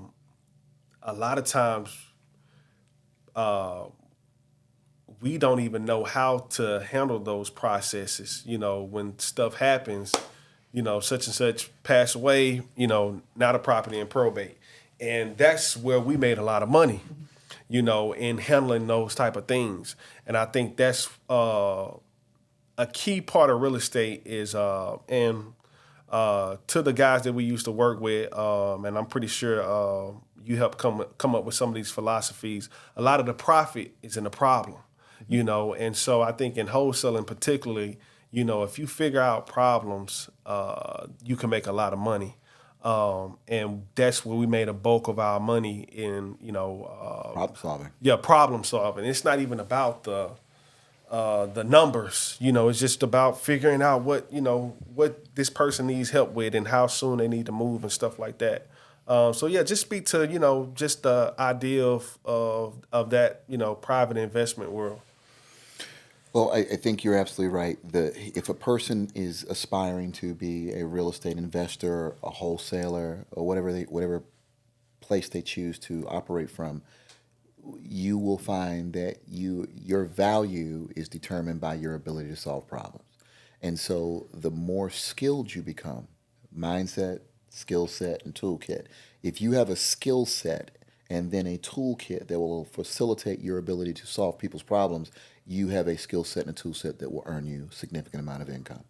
lot of times we don't even know how to handle those processes. When stuff happens, such and such passed away, now the property in probate, and that's where we made a lot of money, in handling those type of things. And I think that's a key part of real estate is, to the guys that we used to work with, and I'm pretty sure you helped come up with some of these philosophies. A lot of the profit is in the problem, and so I think in wholesaling particularly, if you figure out problems, you can make a lot of money. And that's where we made a bulk of our money in, Problem solving. Yeah, problem solving. It's not even about the numbers, it's just about figuring out what this person needs help with and how soon they need to move and stuff like that. So yeah, just speak to, just the idea of that, private investment world. Well, I think you're absolutely right. If a person is aspiring to be a real estate investor, a wholesaler, or whatever place they choose to operate from, you will find that your value is determined by your ability to solve problems. And so the more skilled you become, mindset, skill set, and toolkit, if you have a skill set and then a toolkit that will facilitate your ability to solve people's problems, you have a skill set and a tool set that will earn you a significant amount of income.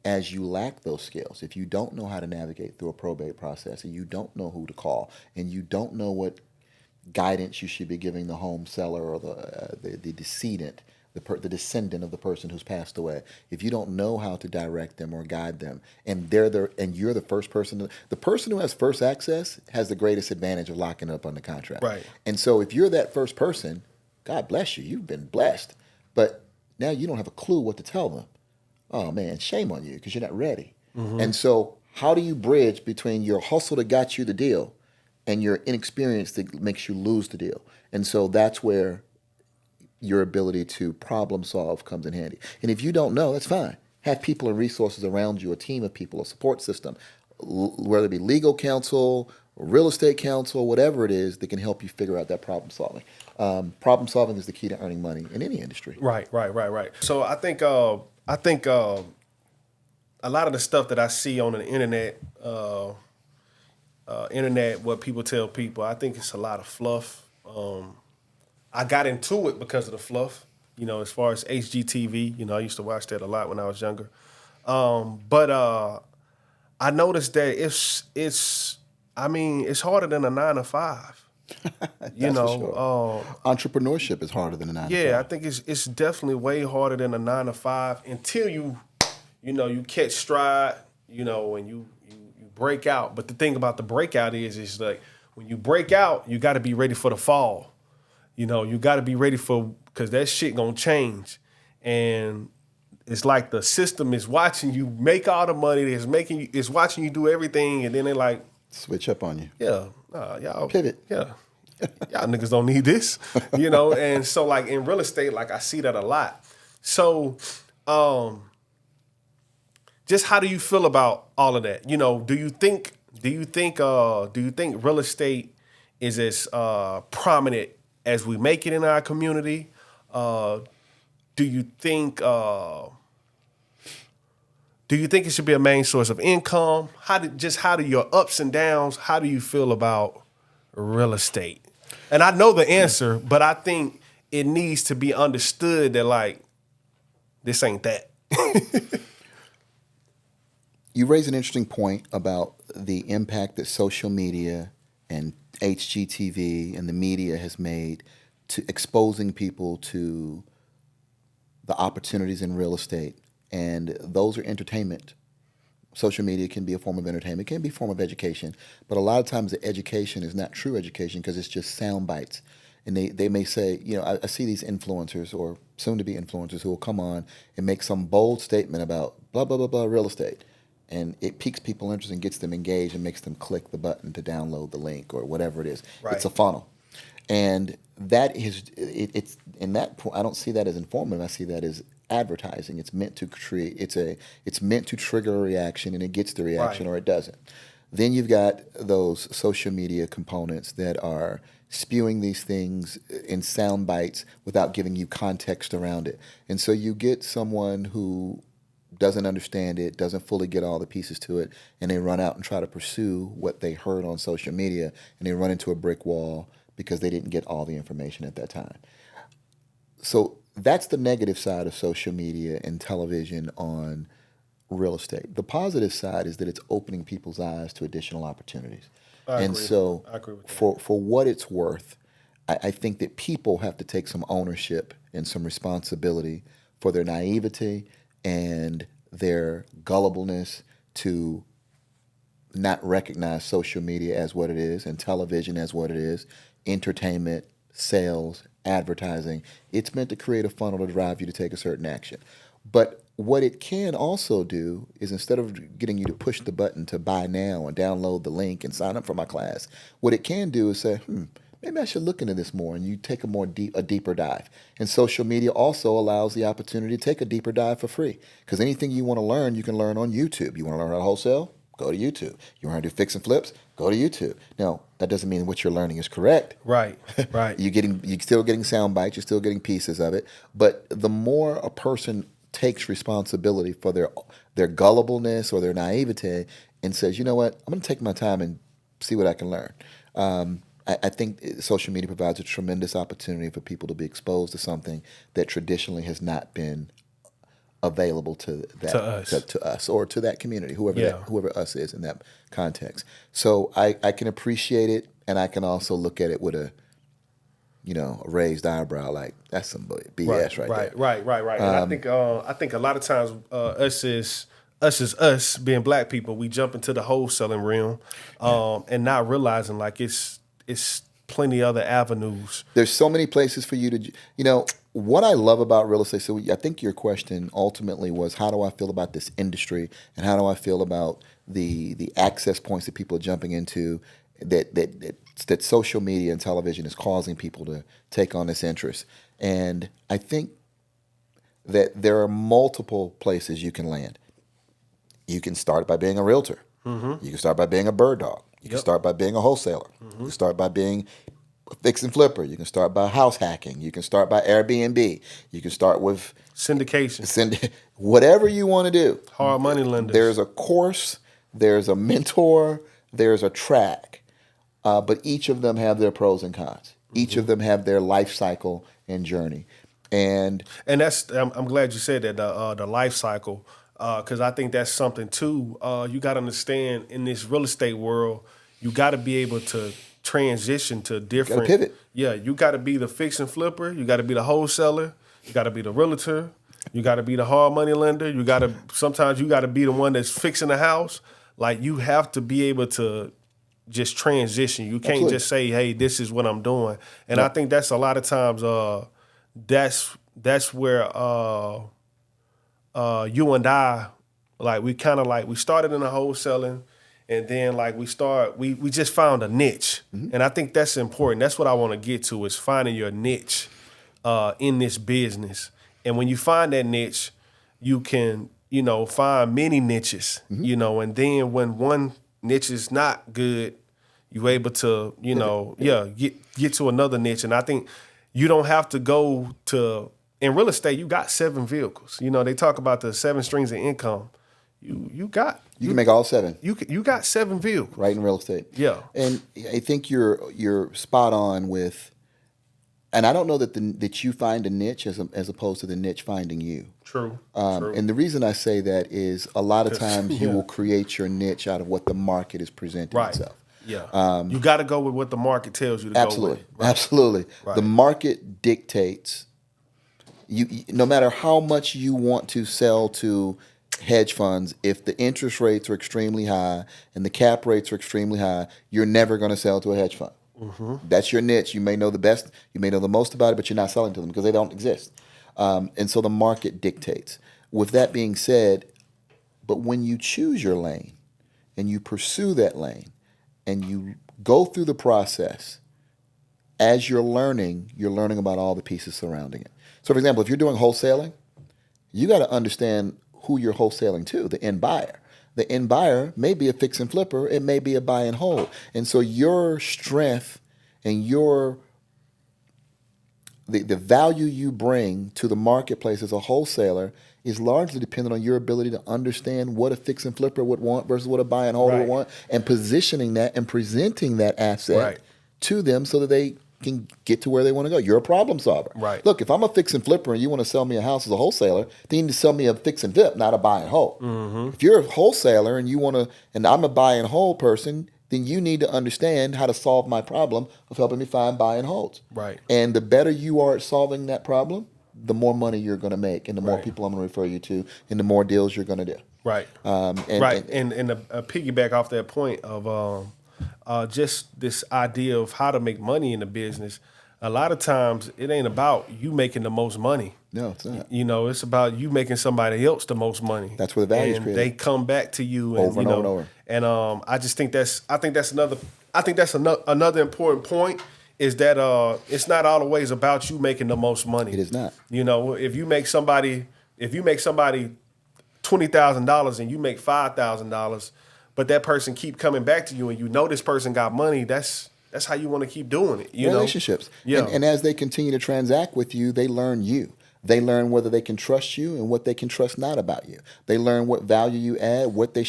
As you lack those skills, if you don't know how to navigate through a probate process, and you don't know who to call, and you don't know what guidance you should be giving the home seller or the decedent, the descendant of the person who's passed away, if you don't know how to direct them or guide them, and you're the first person, the person who has first access has the greatest advantage of locking up on the contract. Right. And so if you're that first person, God bless you, you've been blessed. But now you don't have a clue what to tell them. Oh man, shame on you because you're not ready. And so how do you bridge between your hustle that got you the deal and your inexperience that makes you lose the deal? And so that's where your ability to problem solve comes in handy. And if you don't know, that's fine. Have people and resources around you, a team of people, a support system, whether it be legal counsel, real estate counsel, whatever it is that can help you figure out that problem solving. Problem solving is the key to earning money in any industry. Right. So I think a lot of the stuff that I see on the internet, what people tell people, I think it's a lot of fluff. I got into it because of the fluff, as far as HGTV, I used to watch that a lot when I was younger. But I noticed that it's harder than a 9 to 5. For sure. Entrepreneurship is harder than a 9 to 5. Yeah, I think it's definitely way harder than a 9 to 5 until you catch stride, and you break out. But the thing about the breakout is like when you break out, you got to be ready for the fall. You got to be ready because that shit gonna change, and it's like the system is watching you make all the money. It's watching you do everything, and then they're like, Switch up on you. yeah, y'all Pivot. yeah, y'all niggas don't need this, you know. And so like in real estate, like I see that a lot. So, just how do you feel about all of that? You know, do you think real estate is as prominent as we make it in our community? Do you think it should be a main source of income? How do your ups and downs? How do you feel about real estate? And I know the answer, but I think it needs to be understood that like this ain't that. You raise an interesting point about the impact that social media and HGTV and the media has made to exposing people to the opportunities in real estate. And those are entertainment. Social media can be a form of entertainment, can be a form of education, but a lot of times the education is not true education because it's just sound bites. And they may say, you know, I see these influencers or soon to be influencers who will come on and make some bold statement about blah, blah, blah, blah, real estate. And it piques people's interest and gets them engaged and makes them click the button to download the link or whatever it is. Right. It's a funnel. And that is, it's in that point, I don't see that as informative. I see that as advertising. It's meant to create, it's meant to trigger a reaction, and it gets the reaction Right. or it doesn't. Then you've got those social media components that are spewing these things in sound bites without giving you context around it. And so you get someone who doesn't understand it, doesn't fully get all the pieces to it, and they run out and try to pursue what they heard on social media, and they run into a brick wall because they didn't get all the information at that time. So that's the negative side of social media and television on real estate. The positive side is that it's opening people's eyes to additional opportunities. I And agree. so I agree with that. for what it's worth, I think that people have to take some ownership and some responsibility for their naivety and their gullibleness to not recognize social media as what it is and television as what it is, entertainment, sales, advertising. It's meant to create a funnel to drive you to take a certain action. But what it can also do is instead of getting you to push the button to buy now and download the link and sign up for my class, what it can do is say, maybe I should look into this more, and you take a deeper dive. And social media also allows the opportunity to take a deeper dive for free, because anything you want to learn, you can learn on YouTube. You want to learn how to wholesale? Go to YouTube. You want to do fix and flips? Go to YouTube. Now, that doesn't mean what you're learning is correct. Right. You're still getting sound bites. You're still getting pieces of it. But the more a person takes responsibility for their gullibleness or their naivete and says, you know what, I'm going to take my time and see what I can learn. I think social media provides a tremendous opportunity for people to be exposed to something that traditionally has not been available to us or to that community, whoever us is in that context. So I can appreciate it, and I can also look at it with a raised eyebrow, like that's some BS right there. Right. And I think a lot of times us being black people, we jump into the wholesaling realm, and not realizing like it's plenty other avenues. There's so many places for you to, what I love about real estate. So I think your question ultimately was, how do I feel about this industry, and how do I feel about the access points that people are jumping into, that social media and television is causing people to take on this interest. And I think that there are multiple places you can land. You can start by being a realtor. Mm-hmm. You can start by being a bird dog. You can start by being a wholesaler. Mm-hmm. You can start by being a fix and flipper. You can start by house hacking. You can start by Airbnb. You can start with syndication. Whatever you want to do. Hard money lenders. There's a course. There's a mentor. There's a track. But each of them have their pros and cons. Each of them have their life cycle and journey. And that's I'm glad you said that, the life cycle, because I think that's something too. You got to understand, in this real estate world, you got to be able to transition to different. You gotta pivot. Yeah, you got to be the fix and flipper. You got to be the wholesaler. You got to be the realtor. You got to be the hard money lender. Sometimes you got to be the one that's fixing the house. Like, you have to be able to just transition. You can't Absolutely. just say, hey, this is what I'm doing. And I think that's a lot of times, that's where you and I, like we kind of like we started in the wholesaling, and then like we just found a niche, and I think that's important. That's what I want to get to is finding your niche in this business. And when you find that niche, you can find many niches, and then when one niche is not good, you're able to get to another niche. And I think you don't have to go to in real estate. You got 7 vehicles. They talk about the 7 streams of income. You can make all 7. You got 7 vehicles Right, in real estate. Yeah. And I think you're spot on with, and I don't know that you find a niche as opposed to the niche finding you. True. And the reason I say that is a lot of times you will create your niche out of what the market is presenting itself. Yeah. You got to go with what the market tells you to Absolutely. go with. Right? Absolutely. Right. The market dictates. No matter how much you want to sell to hedge funds, if the interest rates are extremely high and the cap rates are extremely high, you're never going to sell to a hedge fund. That's your niche. You may know the best, you may know the most about it, but you're not selling to them because they don't exist. And so the market dictates. With that being said, but when you choose your lane and you pursue that lane and you go through the process, as you're learning about all the pieces surrounding it. So, for example, if you're doing wholesaling, you got to understand who you're wholesaling to, the end buyer. The end buyer may be a fix and flipper. It may be a buy and hold. And so your strength and the value you bring to the marketplace as a wholesaler is largely dependent on your ability to understand what a fix and flipper would want versus what a buy and holder would want, and positioning that and presenting that asset to them so that they can get to where they want to go. You're a problem solver. Right. Look, if I'm a fix and flipper and you want to sell me a house as a wholesaler, then you need to sell me a fix and flip, not a buy and hold. If you're a wholesaler and I'm a buy and hold person, then you need to understand how to solve my problem of helping me find buy and holds. Right. And the better you are at solving that problem, the more money you're going to make, and the more people I'm going to refer you to, and the more deals you're going to do. Right. And a piggyback off that point of just this idea of how to make money in the business. A lot of times it ain't about you making the most money. No, it's not. It's about you making somebody else the most money. That's where the value is created. They come back to you over and over. And I just think that's another important point is that it's not always about you making the most money. It is not. If you make somebody $20,000 and you make $5,000, but that person keep coming back to you and this person got money, that's how you want to keep doing it. Relationships. Yeah. And as they continue to transact with you, they learn you. They learn whether they can trust you and what they can trust not about you. They learn what value you add, what they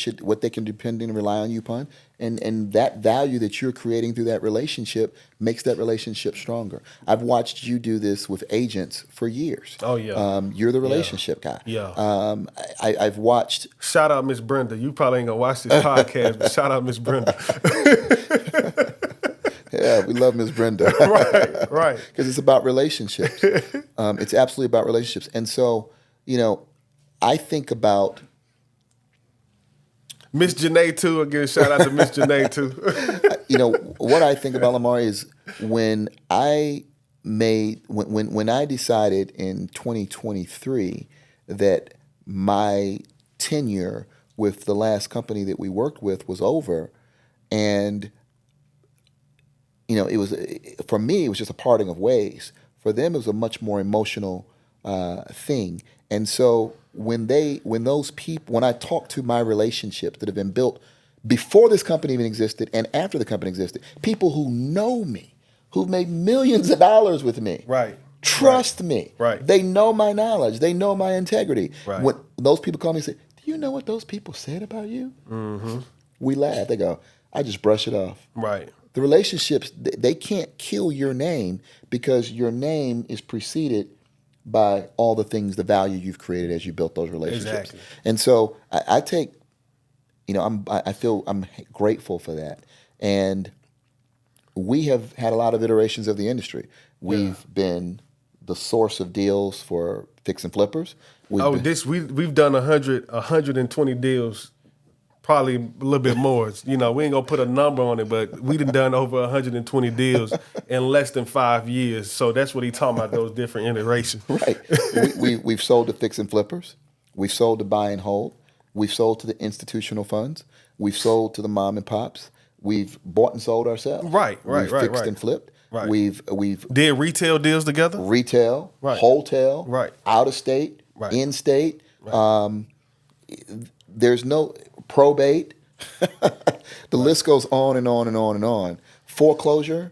can depend and rely on you upon. And that value that you're creating through that relationship makes that relationship stronger. I've watched you do this with agents for years. Oh, yeah. You're the relationship guy. Yeah. I've watched. Shout out Miss Brenda. You probably ain't going to watch this podcast, but shout out Miss Brenda. Yeah, we love Miss Brenda. Right. Because it's about relationships. It's absolutely about relationships. And so, I think about Miss Janae too. Again, shout out to Miss Janae too. What I think about Lamar is when I decided in 2023 that my tenure with the last company that we worked with was over, and it was, for me, it was just a parting of ways. For them, it was a much more emotional thing. And so when I talk to my relationships that have been built before this company even existed and after the company existed, people who know me, who've made millions of dollars with me, trust me. Right. They know my knowledge. They know my integrity. Right. When those people call me and say, "Do you know what those people said about you?" We laugh. They go, "I just brush it off." Right. The relationships, they can't kill your name because your name is preceded by all the things, the value you've created as you built those relationships. Exactly. And so I take, I feel I'm grateful for that. And we have had a lot of iterations of the industry. We've been the source of deals for fix and flippers. We've done 120 deals. Probably a little bit more. We ain't gonna put a number on it, but we done over 120 deals in less than 5 years. So that's what he talking about, those different iterations. Right. We've sold to fix and flippers. We've sold to buy and hold. We've sold to the institutional funds. We've sold to the mom and pops. We've bought and sold ourselves. Right, We've fixed and flipped. Right. We've Did retail deals together? retail, Right. wholesale, Right. out of state, Right. in state. Right. There's no probate. The list goes on and on and on and on. Foreclosure,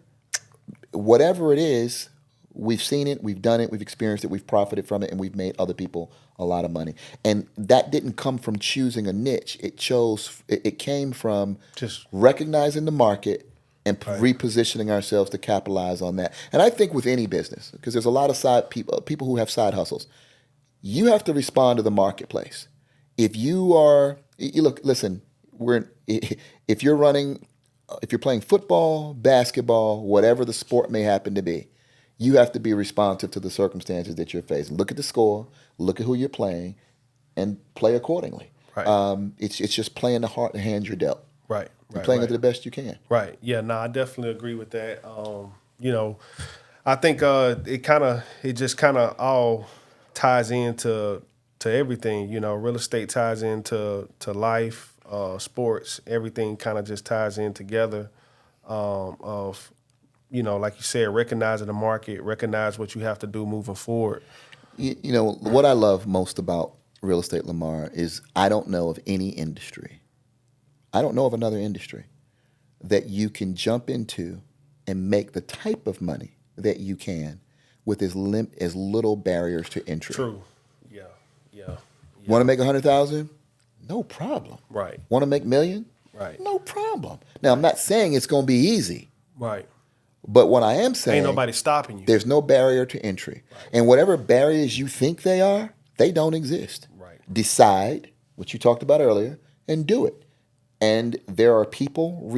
whatever it is, we've seen it, we've done it, we've experienced it, we've profited from it, and we've made other people a lot of money. And that didn't come from choosing a niche. It came from Just recognizing the market and Right. repositioning ourselves to capitalize on that. And I think with any business, because there's a lot of side people who have side hustles, you have to respond to the marketplace. If you are, listen, if you're running, if you're playing football, basketball, whatever the sport may happen to be, you have to be responsive to the circumstances that you're facing. Look at the score, look at who you're playing, and play accordingly. Right. It's just playing the heart and hand you're dealt. Right. And Right. playing right. it the best you can. Right. Yeah. No, I definitely agree with that. I think it just kind of all ties into everything. Real estate ties into life, sports. Everything kind of just ties in together. Of like you said, recognizing the market, recognize what you have to do moving forward. What I love most about real estate, Lamar, is I don't know of any industry. I don't know of another industry that you can jump into and make the type of money that you can with as little barriers to entry. True. Yeah. Yeah. Want to make 100,000? No problem. Right. Want to make million? Right. No problem. Now I'm not saying it's going to be easy, Right. but what I am saying, Ain't nobody stopping you. there's no barrier to entry, and whatever barriers you think they are, they don't exist. Right. Decide what you talked about earlier and do it. And there are people.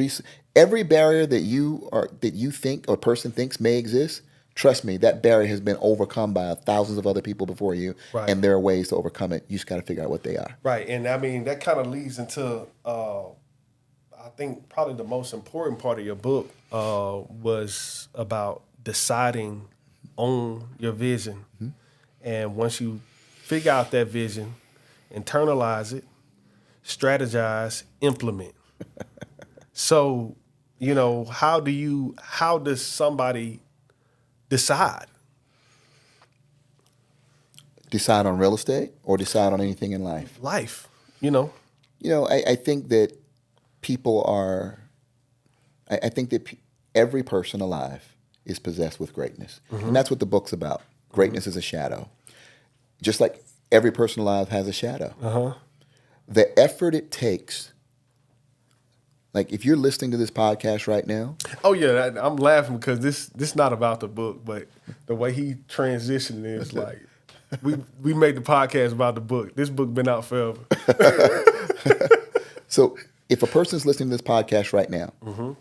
Every barrier that you think or person thinks may exist, trust me, that barrier has been overcome by thousands of other people before you, Right. and there are ways to overcome it. You just got to figure out what they are. Right. And I mean, that kind of leads into, I think, probably the most important part of your book was about deciding on your vision. Mm-hmm. And once you figure out that vision, internalize it, strategize, implement. So, how does somebody decide? Decide on real estate or decide on anything in life? Life, I think that people are, I think that every person alive is possessed with greatness. Mm-hmm. And that's what the book's about. Greatness is a shadow. Just like every person alive has a shadow. Uh-huh. The effort it takes, like if you're listening to this podcast right now. Oh yeah, I'm laughing because this not about the book, but the way he transitioned is like, we made the podcast about the book. This book been out forever. So if a person's listening to this podcast right now, mm-hmm.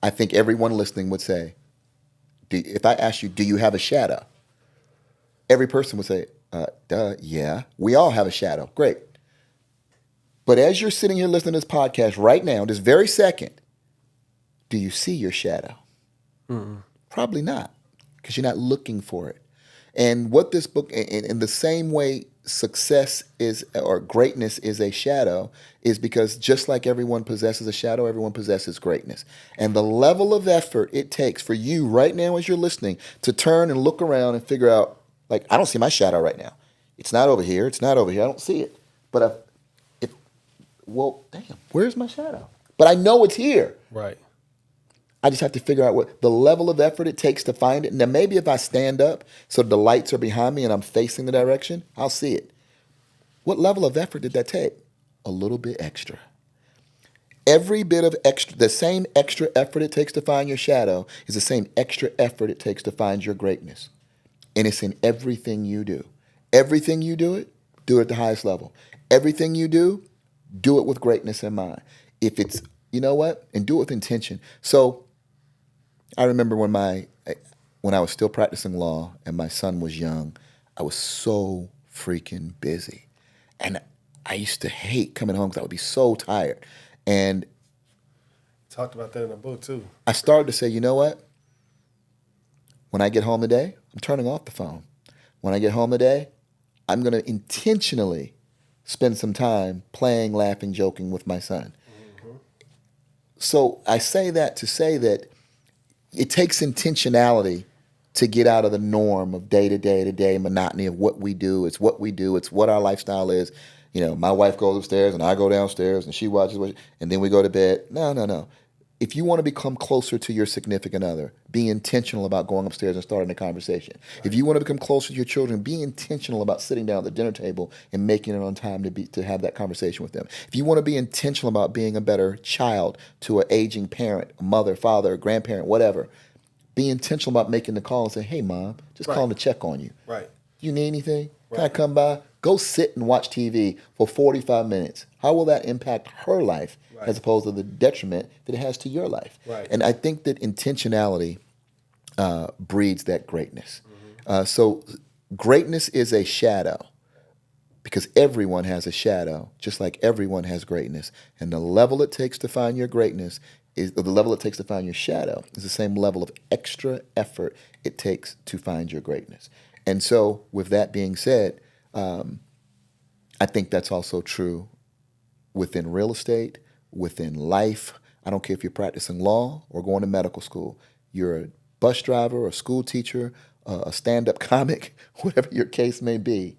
I think everyone listening would say, if I ask you, do you have a shadow? Every person would say, duh, yeah. We all have a shadow. Great. But as you're sitting here listening to this podcast right now, this very second, do you see your shadow? Mm-hmm. Probably not, because you're not looking for it. And what this book, in the same way success is, or greatness is a shadow, is because just like everyone possesses a shadow, everyone possesses greatness. And the level of effort it takes for you right now as you're listening to turn and look around and figure out, like, I don't see my shadow right now. It's not over here. It's not over here. I don't see it. But well, damn, where's my shadow? But I know it's here. Right. I just have to figure out what the level of effort it takes to find it. Now, maybe if I stand up so the lights are behind me and I'm facing the direction, I'll see it. What level of effort did that take? A little bit extra. Every bit of extra, the same extra effort it takes to find your shadow is the same extra effort it takes to find your greatness. And it's in everything you do. Everything you do it at the highest level. Everything you do it with greatness in mind. If it's, and do it with intention. So I remember when I was still practicing law and my son was young, I was so freaking busy. And I used to hate coming home because I would be so tired. And talked about that in the book too. I started to say, you know what? When I get home today, I'm turning off the phone. When I get home today, I'm going to intentionally spend some time playing, laughing, joking with my son. So I say that to say that it takes intentionality to get out of the norm of day to day to day monotony of what we do. It's what we do. It's what our lifestyle is. My wife goes upstairs and I go downstairs and she watches, and then we go to bed. No. If you want to become closer to your significant other, be intentional about going upstairs and starting a conversation. Right. If you want to become closer to your children, be intentional about sitting down at the dinner table and making it on time to have that conversation with them. If you want to be intentional about being a better child to an aging parent, a mother, father, grandparent, whatever, be intentional about making the call and say, hey, Mom, just calling to check on you. Right. Do you need anything? Right. Can I come by? Go sit and watch TV for 45 minutes. How will that impact her life as opposed to the detriment that it has to your life? Right. And I think that intentionality breeds that greatness. So greatness is a shadow because everyone has a shadow, just like everyone has greatness. And the level it takes to find your greatness the level it takes to find your shadow is the same level of extra effort it takes to find your greatness. And so with that being said, I think that's also true within real estate, within life. I don't care if you're practicing law or going to medical school. You're a bus driver, a school teacher, a stand-up comic, whatever your case may be.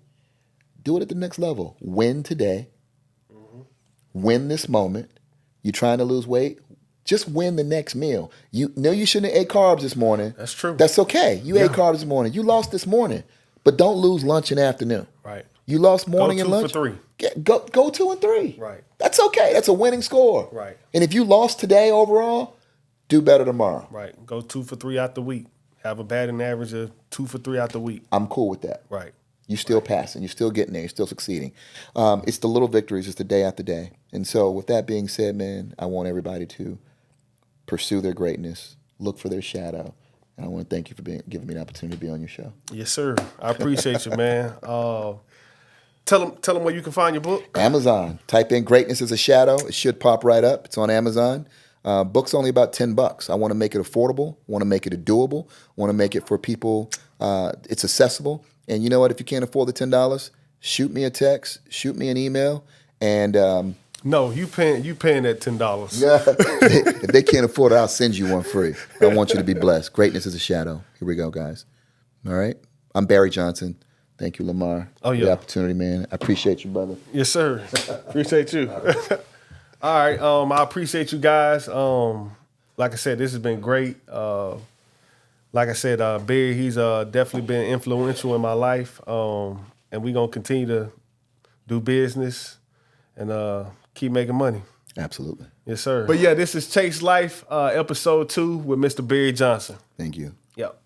Do it at the next level. Win today. Win this moment. You're trying to lose weight. Just win the next meal. You shouldn't have ate carbs this morning. That's true. That's okay. You ate carbs this morning. You lost this morning. But don't lose lunch and afternoon. Right. You lost morning and lunch. Go 2 for 3. Go 2 and 3. Right. That's okay. That's a winning score. Right. And if you lost today overall, do better tomorrow. Right. Go 2 for 3 out the week. Have a batting average of 2 for 3 out the week. I'm cool with that. Right. You're still passing. You're still getting there. You're still succeeding. It's the little victories. It's the day after day. And so with that being said, man, I want everybody to pursue their greatness, look for their shadow. And I want to thank you for giving me the opportunity to be on your show. Yes, sir. I appreciate you, man. Tell them where you can find your book. Amazon. Type in Greatness as a Shadow. It should pop right up. It's on Amazon. Book's only about $10. I want to make it affordable. Want to make it doable. Want to make it for people. It's accessible. And you know what? If you can't afford the $10, shoot me a text, shoot me an email, and no, you paying that $10. Yeah. If they can't afford it, I'll send you one free. I want you to be blessed. Greatness is a shadow. Here we go, guys. All right. I'm Barry Johnson. Thank you, Lamar. Oh, yeah. For the opportunity, man. I appreciate you, brother. Yes, sir. Appreciate you. All right. I appreciate you guys. Like I said, this has been great. Like I said, Barry, he's definitely been influential in my life. And we're going to continue to do business and keep making money. Absolutely. Yes, sir. But yeah, this is Chase Life, episode 2 with Mr. Barry Johnson. Thank you. Yep.